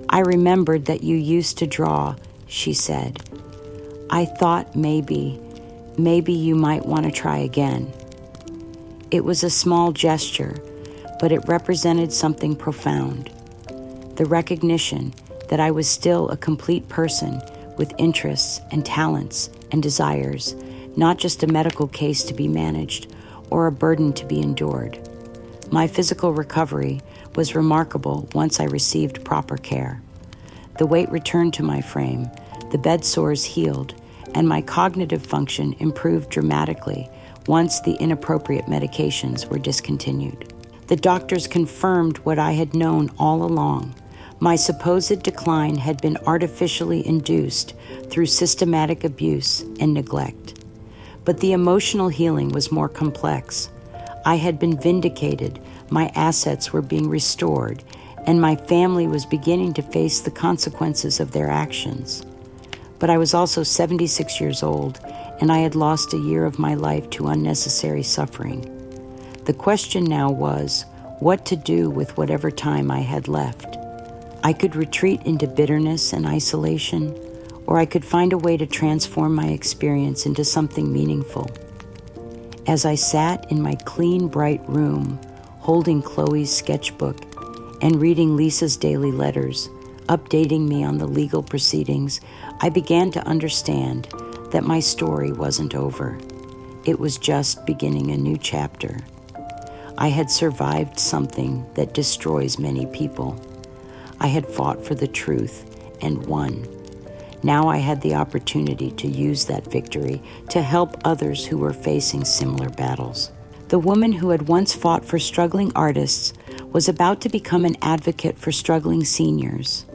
"I remembered that you used to draw," she said. "I thought maybe you might want to try again." It was a small gesture, but it represented something profound. The recognition that I was still a complete person with interests and talents and desires, not just a medical case to be managed or a burden to be endured. My physical recovery was remarkable once I received proper care. The weight returned to my frame, the bed sores healed, and my cognitive function improved dramatically once the inappropriate medications were discontinued. The doctors confirmed what I had known all along. My supposed decline had been artificially induced through systematic abuse and neglect. But the emotional healing was more complex. I had been vindicated, my assets were being restored, and my family was beginning to face the consequences of their actions. But I was also 76 years old, and I had lost a year of my life to unnecessary suffering. The question now was, what to do with whatever time I had left. I could retreat into bitterness and isolation, or I could find a way to transform my experience into something meaningful. As I sat in my clean, bright room, holding Chloe's sketchbook and reading Lisa's daily letters, updating me on the legal proceedings, I began to understand that my story wasn't over. It was just beginning a new chapter. I had survived something that destroys many people. I had fought for the truth and won. Now I had the opportunity to use that victory to help others who were facing similar battles. The woman who had once fought for struggling artists was about to become an advocate for struggling seniors.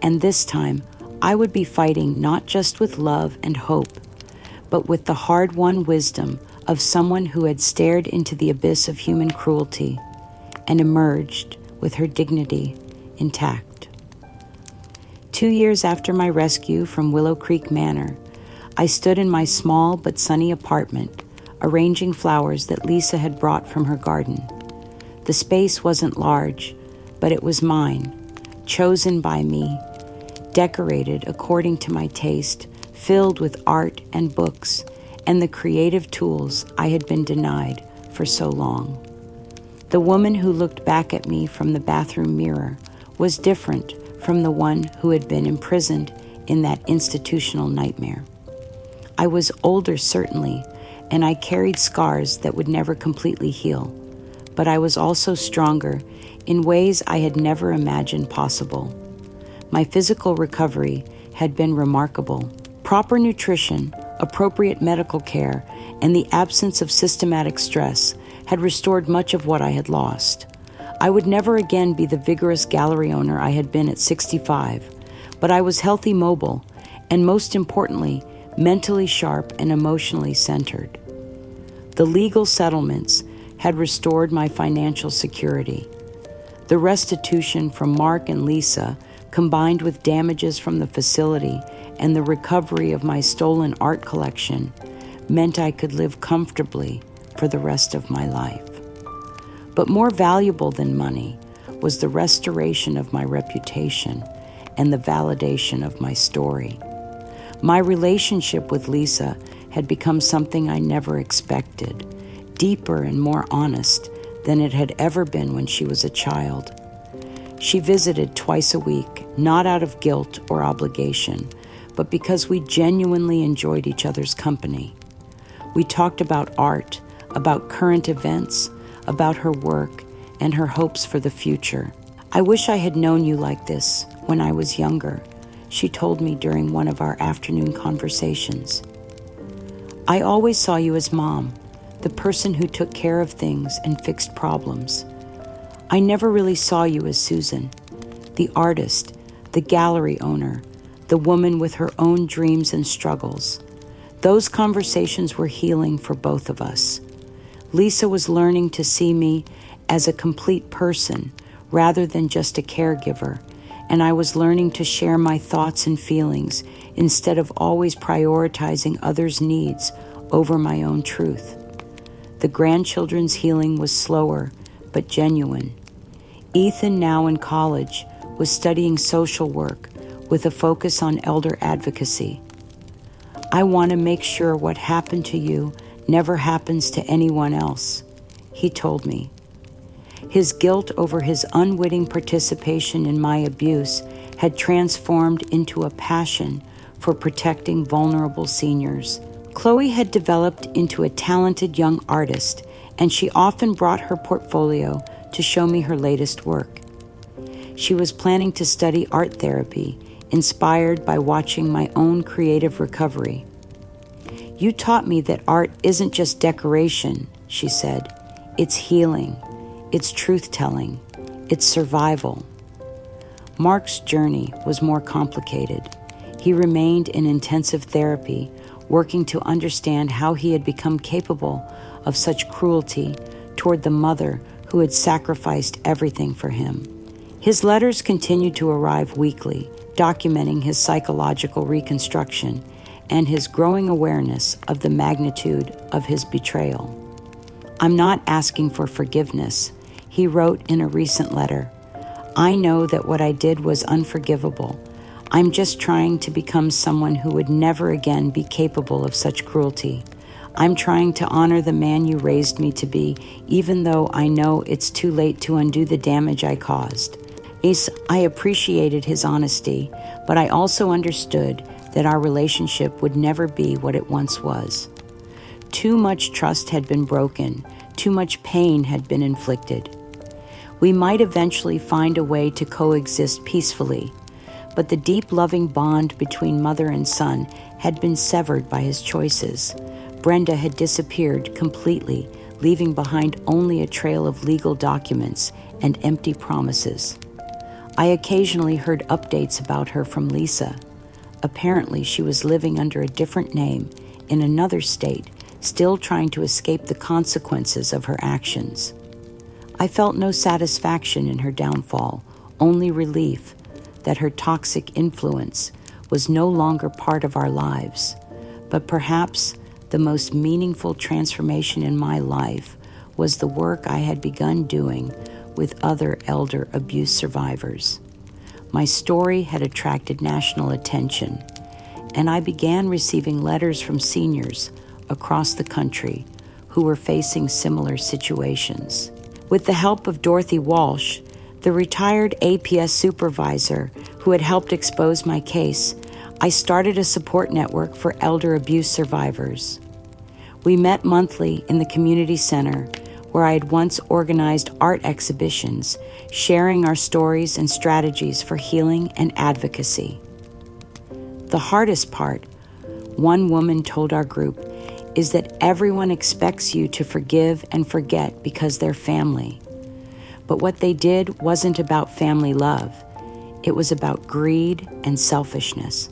And this time, I would be fighting not just with love and hope, but with the hard-won wisdom of someone who had stared into the abyss of human cruelty and emerged with her dignity intact. 2 years after my rescue from Willow Creek Manor, I stood in my small but sunny apartment, arranging flowers that Lisa had brought from her garden. The space wasn't large, but it was mine, chosen by me, decorated according to my taste, filled with art and books and the creative tools I had been denied for so long. The woman who looked back at me from the bathroom mirror was different from the one who had been imprisoned in that institutional nightmare. I was older, certainly, and I carried scars that would never completely heal, but I was also stronger in ways I had never imagined possible. My physical recovery had been remarkable. Proper nutrition, appropriate medical care, and the absence of systematic stress had restored much of what I had lost. I would never again be the vigorous gallery owner I had been at 65, but I was healthy, mobile, and most importantly, mentally sharp and emotionally centered. The legal settlements had restored my financial security. The restitution from Mark and Lisa, combined with damages from the facility and the recovery of my stolen art collection, meant I could live comfortably for the rest of my life. But more valuable than money was the restoration of my reputation and the validation of my story. My relationship with Lisa had become something I never expected, deeper and more honest than it had ever been when she was a child. She visited twice a week, not out of guilt or obligation, but because we genuinely enjoyed each other's company. We talked about art, about current events, about her work, and her hopes for the future. "I wish I had known you like this when I was younger," she told me during one of our afternoon conversations. I always saw you as Mom, the person who took care of things and fixed problems. I never really saw you as Susan, the artist, the gallery owner, the woman with her own dreams and struggles. Those conversations were healing for both of us. Lisa was learning to see me as a complete person rather than just a caregiver, and I was learning to share my thoughts and feelings instead of always prioritizing others' needs over my own truth. The grandchildren's healing was slower, but genuine. Ethan, now in college, was studying social work with a focus on elder advocacy. I want to make sure what happened to you never happens to anyone else, he told me. His guilt over his unwitting participation in my abuse had transformed into a passion for protecting vulnerable seniors. Chloe had developed into a talented young artist, and she often brought her portfolio to show me her latest work. She was planning to study art therapy, inspired by watching my own creative recovery. You taught me that art isn't just decoration, she said. It's healing, it's truth-telling, it's survival. Mark's journey was more complicated. He remained in intensive therapy, working to understand how he had become capable of such cruelty toward the mother who had sacrificed everything for him. His letters continued to arrive weekly, documenting his psychological reconstruction and his growing awareness of the magnitude of his betrayal. I'm not asking for forgiveness, he wrote in a recent letter. I know that what I did was unforgivable. I'm just trying to become someone who would never again be capable of such cruelty. I'm trying to honor the man you raised me to be, even though I know it's too late to undo the damage I caused. I appreciated his honesty, but I also understood that our relationship would never be what it once was. Too much trust had been broken, too much pain had been inflicted. We might eventually find a way to coexist peacefully, but the deep loving bond between mother and son had been severed by his choices. Brenda had disappeared completely, leaving behind only a trail of legal documents and empty promises. I occasionally heard updates about her from Lisa. Apparently, she was living under a different name in another state, still trying to escape the consequences of her actions. I felt no satisfaction in her downfall, only relief that her toxic influence was no longer part of our lives. But perhaps the most meaningful transformation in my life was the work I had begun doing with other elder abuse survivors. My story had attracted national attention, and I began receiving letters from seniors across the country who were facing similar situations. With the help of Dorothy Walsh, the retired APS supervisor who had helped expose my case, I started a support network for elder abuse survivors. We met monthly in the community center where I had once organized art exhibitions, sharing our stories and strategies for healing and advocacy. The hardest part, one woman told our group, is that everyone expects you to forgive and forget because they're family. But what they did wasn't about family love. It was about greed and selfishness.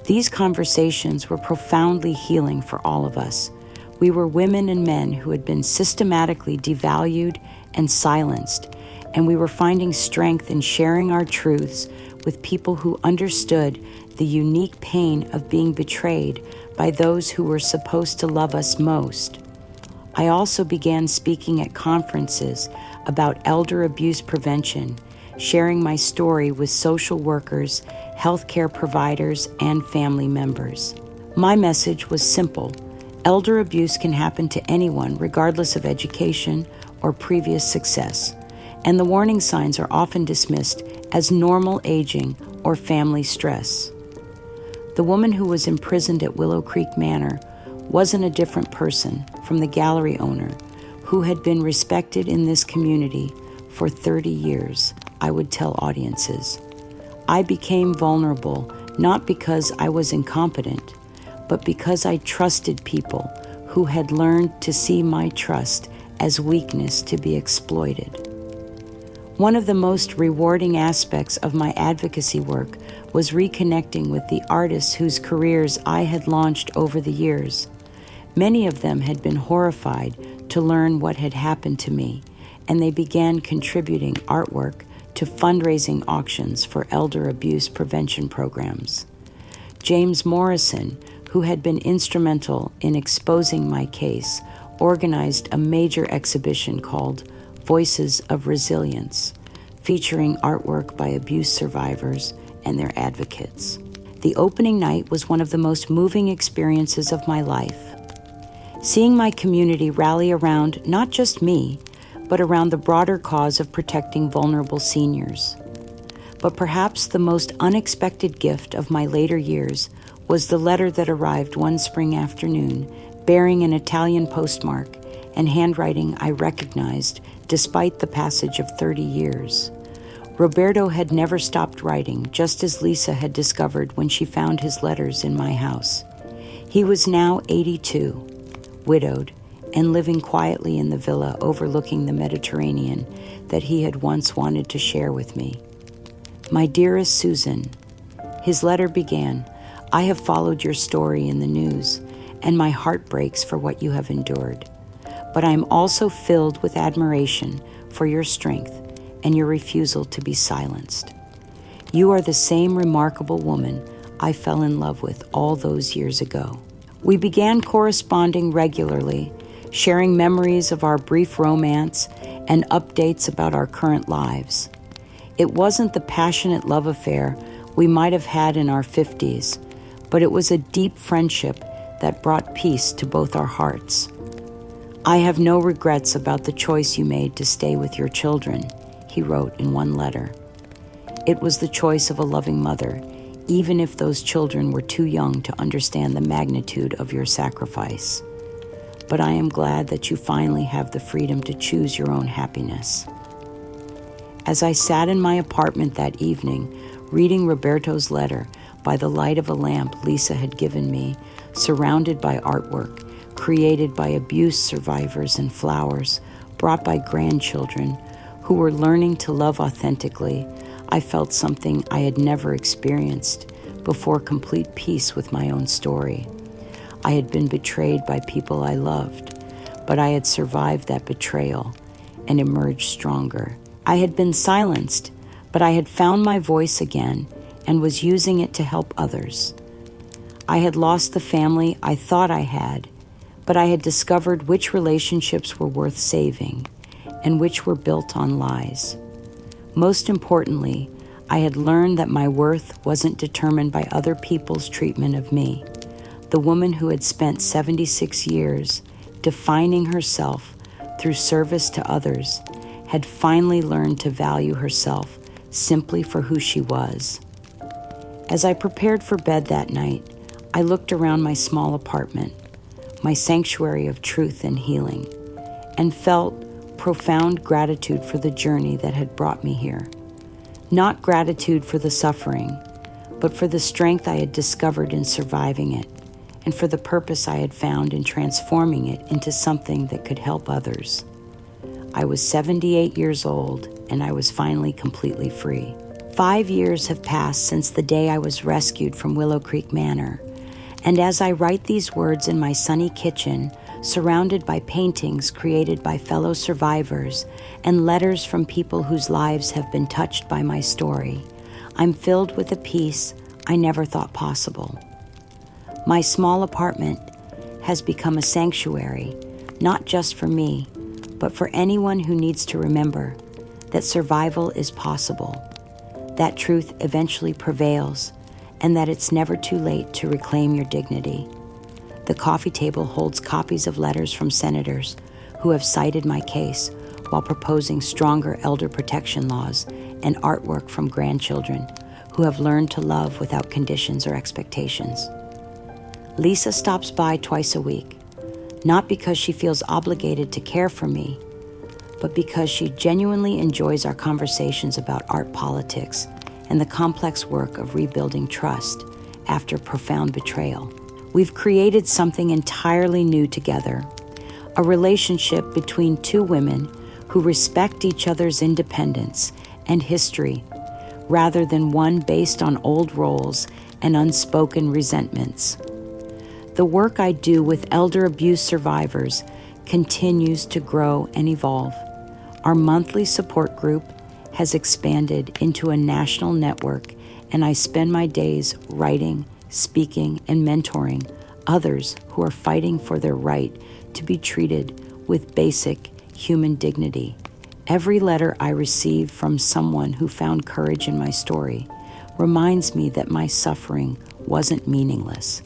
These conversations were profoundly healing for all of us. We were women and men who had been systematically devalued and silenced, and we were finding strength in sharing our truths with people who understood the unique pain of being betrayed by those who were supposed to love us most. I also began speaking at conferences about elder abuse prevention, sharing my story with social workers, healthcare providers, and family members. My message was simple. Elder abuse can happen to anyone, regardless of education or previous success, and the warning signs are often dismissed as normal aging or family stress. The woman who was imprisoned at Willow Creek Manor wasn't a different person from the gallery owner who had been respected in this community for 30 years, I would tell audiences. I became vulnerable not because I was incompetent, but because I trusted people who had learned to see my trust as weakness to be exploited. One of the most rewarding aspects of my advocacy work was reconnecting with the artists whose careers I had launched over the years. Many of them had been horrified to learn what had happened to me, and they began contributing artwork to fundraising auctions for elder abuse prevention programs. James Morrison, who had been instrumental in exposing my case, organized a major exhibition called Voices of Resilience, featuring artwork by abuse survivors and their advocates. The opening night was one of the most moving experiences of my life. Seeing my community rally around not just me, but around the broader cause of protecting vulnerable seniors. But perhaps the most unexpected gift of my later years was the letter that arrived one spring afternoon, bearing an Italian postmark and handwriting I recognized despite the passage of 30 years. Roberto had never stopped writing, just as Lisa had discovered when she found his letters in my house. He was now 82, widowed, and living quietly in the villa overlooking the Mediterranean that he had once wanted to share with me. My dearest Susan, his letter began, I have followed your story in the news, and my heart breaks for what you have endured. But I am also filled with admiration for your strength and your refusal to be silenced. You are the same remarkable woman I fell in love with all those years ago. We began corresponding regularly, sharing memories of our brief romance and updates about our current lives. It wasn't the passionate love affair we might have had in our 50s, but it was a deep friendship that brought peace to both our hearts. I have no regrets about the choice you made to stay with your children, he wrote in one letter. It was the choice of a loving mother, even if those children were too young to understand the magnitude of your sacrifice. But I am glad that you finally have the freedom to choose your own happiness. As I sat in my apartment that evening, reading Roberto's letter by the light of a lamp Lisa had given me, surrounded by artwork created by abuse survivors and flowers brought by grandchildren who were learning to love authentically, I felt something I had never experienced before: complete peace with my own story. I had been betrayed by people I loved, but I had survived that betrayal and emerged stronger. I had been silenced, but I had found my voice again and was using it to help others. I had lost the family I thought I had, but I had discovered which relationships were worth saving and which were built on lies. Most importantly, I had learned that my worth wasn't determined by other people's treatment of me. The woman who had spent 76 years defining herself through service to others had finally learned to value herself simply for who she was. As I prepared for bed that night, I looked around my small apartment, my sanctuary of truth and healing, and felt profound gratitude for the journey that had brought me here. Not gratitude for the suffering, but for the strength I had discovered in surviving it, and for the purpose I had found in transforming it into something that could help others. I was 78 years old, and I was finally completely free. 5 years have passed since the day I was rescued from Willow Creek Manor, and as I write these words in my sunny kitchen, surrounded by paintings created by fellow survivors and letters from people whose lives have been touched by my story, I'm filled with a peace I never thought possible. My small apartment has become a sanctuary, not just for me, but for anyone who needs to remember that survival is possible, that truth eventually prevails, and that it's never too late to reclaim your dignity. The coffee table holds copies of letters from senators who have cited my case while proposing stronger elder protection laws, and artwork from grandchildren who have learned to love without conditions or expectations. Lisa stops by twice a week, not because she feels obligated to care for me, but because she genuinely enjoys our conversations about art politics and the complex work of rebuilding trust after profound betrayal. We've created something entirely new together, a relationship between two women who respect each other's independence and history, rather than one based on old roles and unspoken resentments. The work I do with elder abuse survivors continues to grow and evolve. Our monthly support group has expanded into a national network, and I spend my days writing, speaking, and mentoring others who are fighting for their right to be treated with basic human dignity. Every letter I receive from someone who found courage in my story reminds me that my suffering wasn't meaningless.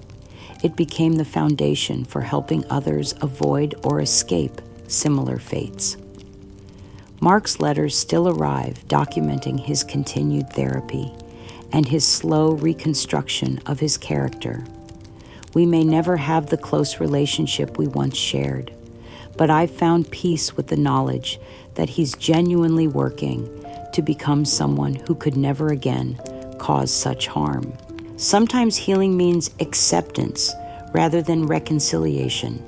It became the foundation for helping others avoid or escape similar fates. Mark's letters still arrive, documenting his continued therapy and his slow reconstruction of his character. We may never have the close relationship we once shared, but I've found peace with the knowledge that he's genuinely working to become someone who could never again cause such harm. Sometimes healing means acceptance rather than reconciliation.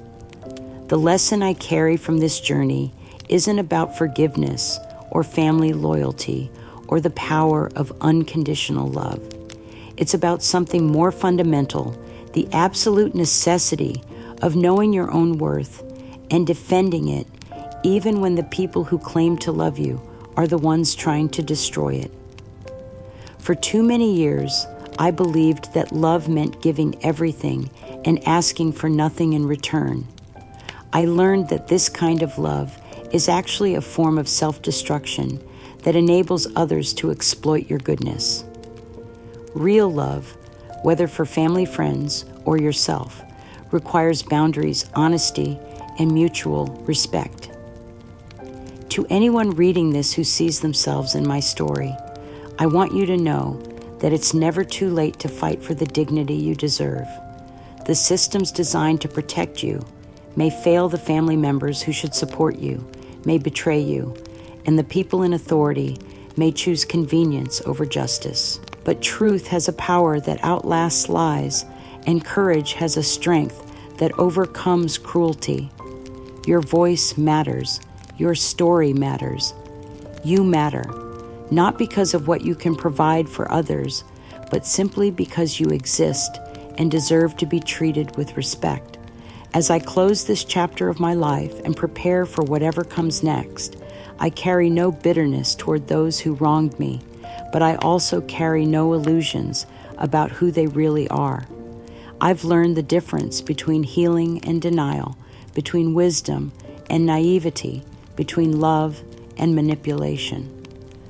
The lesson I carry from this journey isn't about forgiveness or family loyalty or the power of unconditional love. It's about something more fundamental, the absolute necessity of knowing your own worth and defending it, even when the people who claim to love you are the ones trying to destroy it. For too many years, I believed that love meant giving everything and asking for nothing in return. I learned that this kind of love is actually a form of self-destruction that enables others to exploit your goodness. Real love, whether for family, friends, or yourself, requires boundaries, honesty, and mutual respect. To anyone reading this who sees themselves in my story, I want you to know that it's never too late to fight for the dignity you deserve. The systems designed to protect you may fail the family members who should support you, may betray you, and the people in authority may choose convenience over justice. But truth has a power that outlasts lies, and courage has a strength that overcomes cruelty. Your voice matters. Your story matters. You matter, not because of what you can provide for others, but simply because you exist and deserve to be treated with respect. As I close this chapter of my life and prepare for whatever comes next, I carry no bitterness toward those who wronged me, but I also carry no illusions about who they really are. I've learned the difference between healing and denial, between wisdom and naivety, between love and manipulation.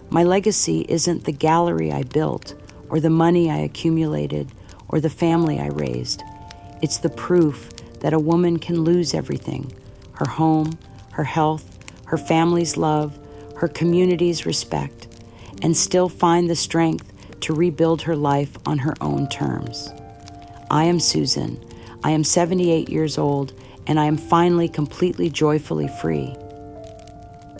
My legacy isn't the gallery I built, or the money I accumulated, or the family I raised. It's the proof that a woman can lose everything: her home, her health, her family's love, her community's respect, and still find the strength to rebuild her life on her own terms. I am Susan. I am 78 years old, and I am finally completely joyfully free.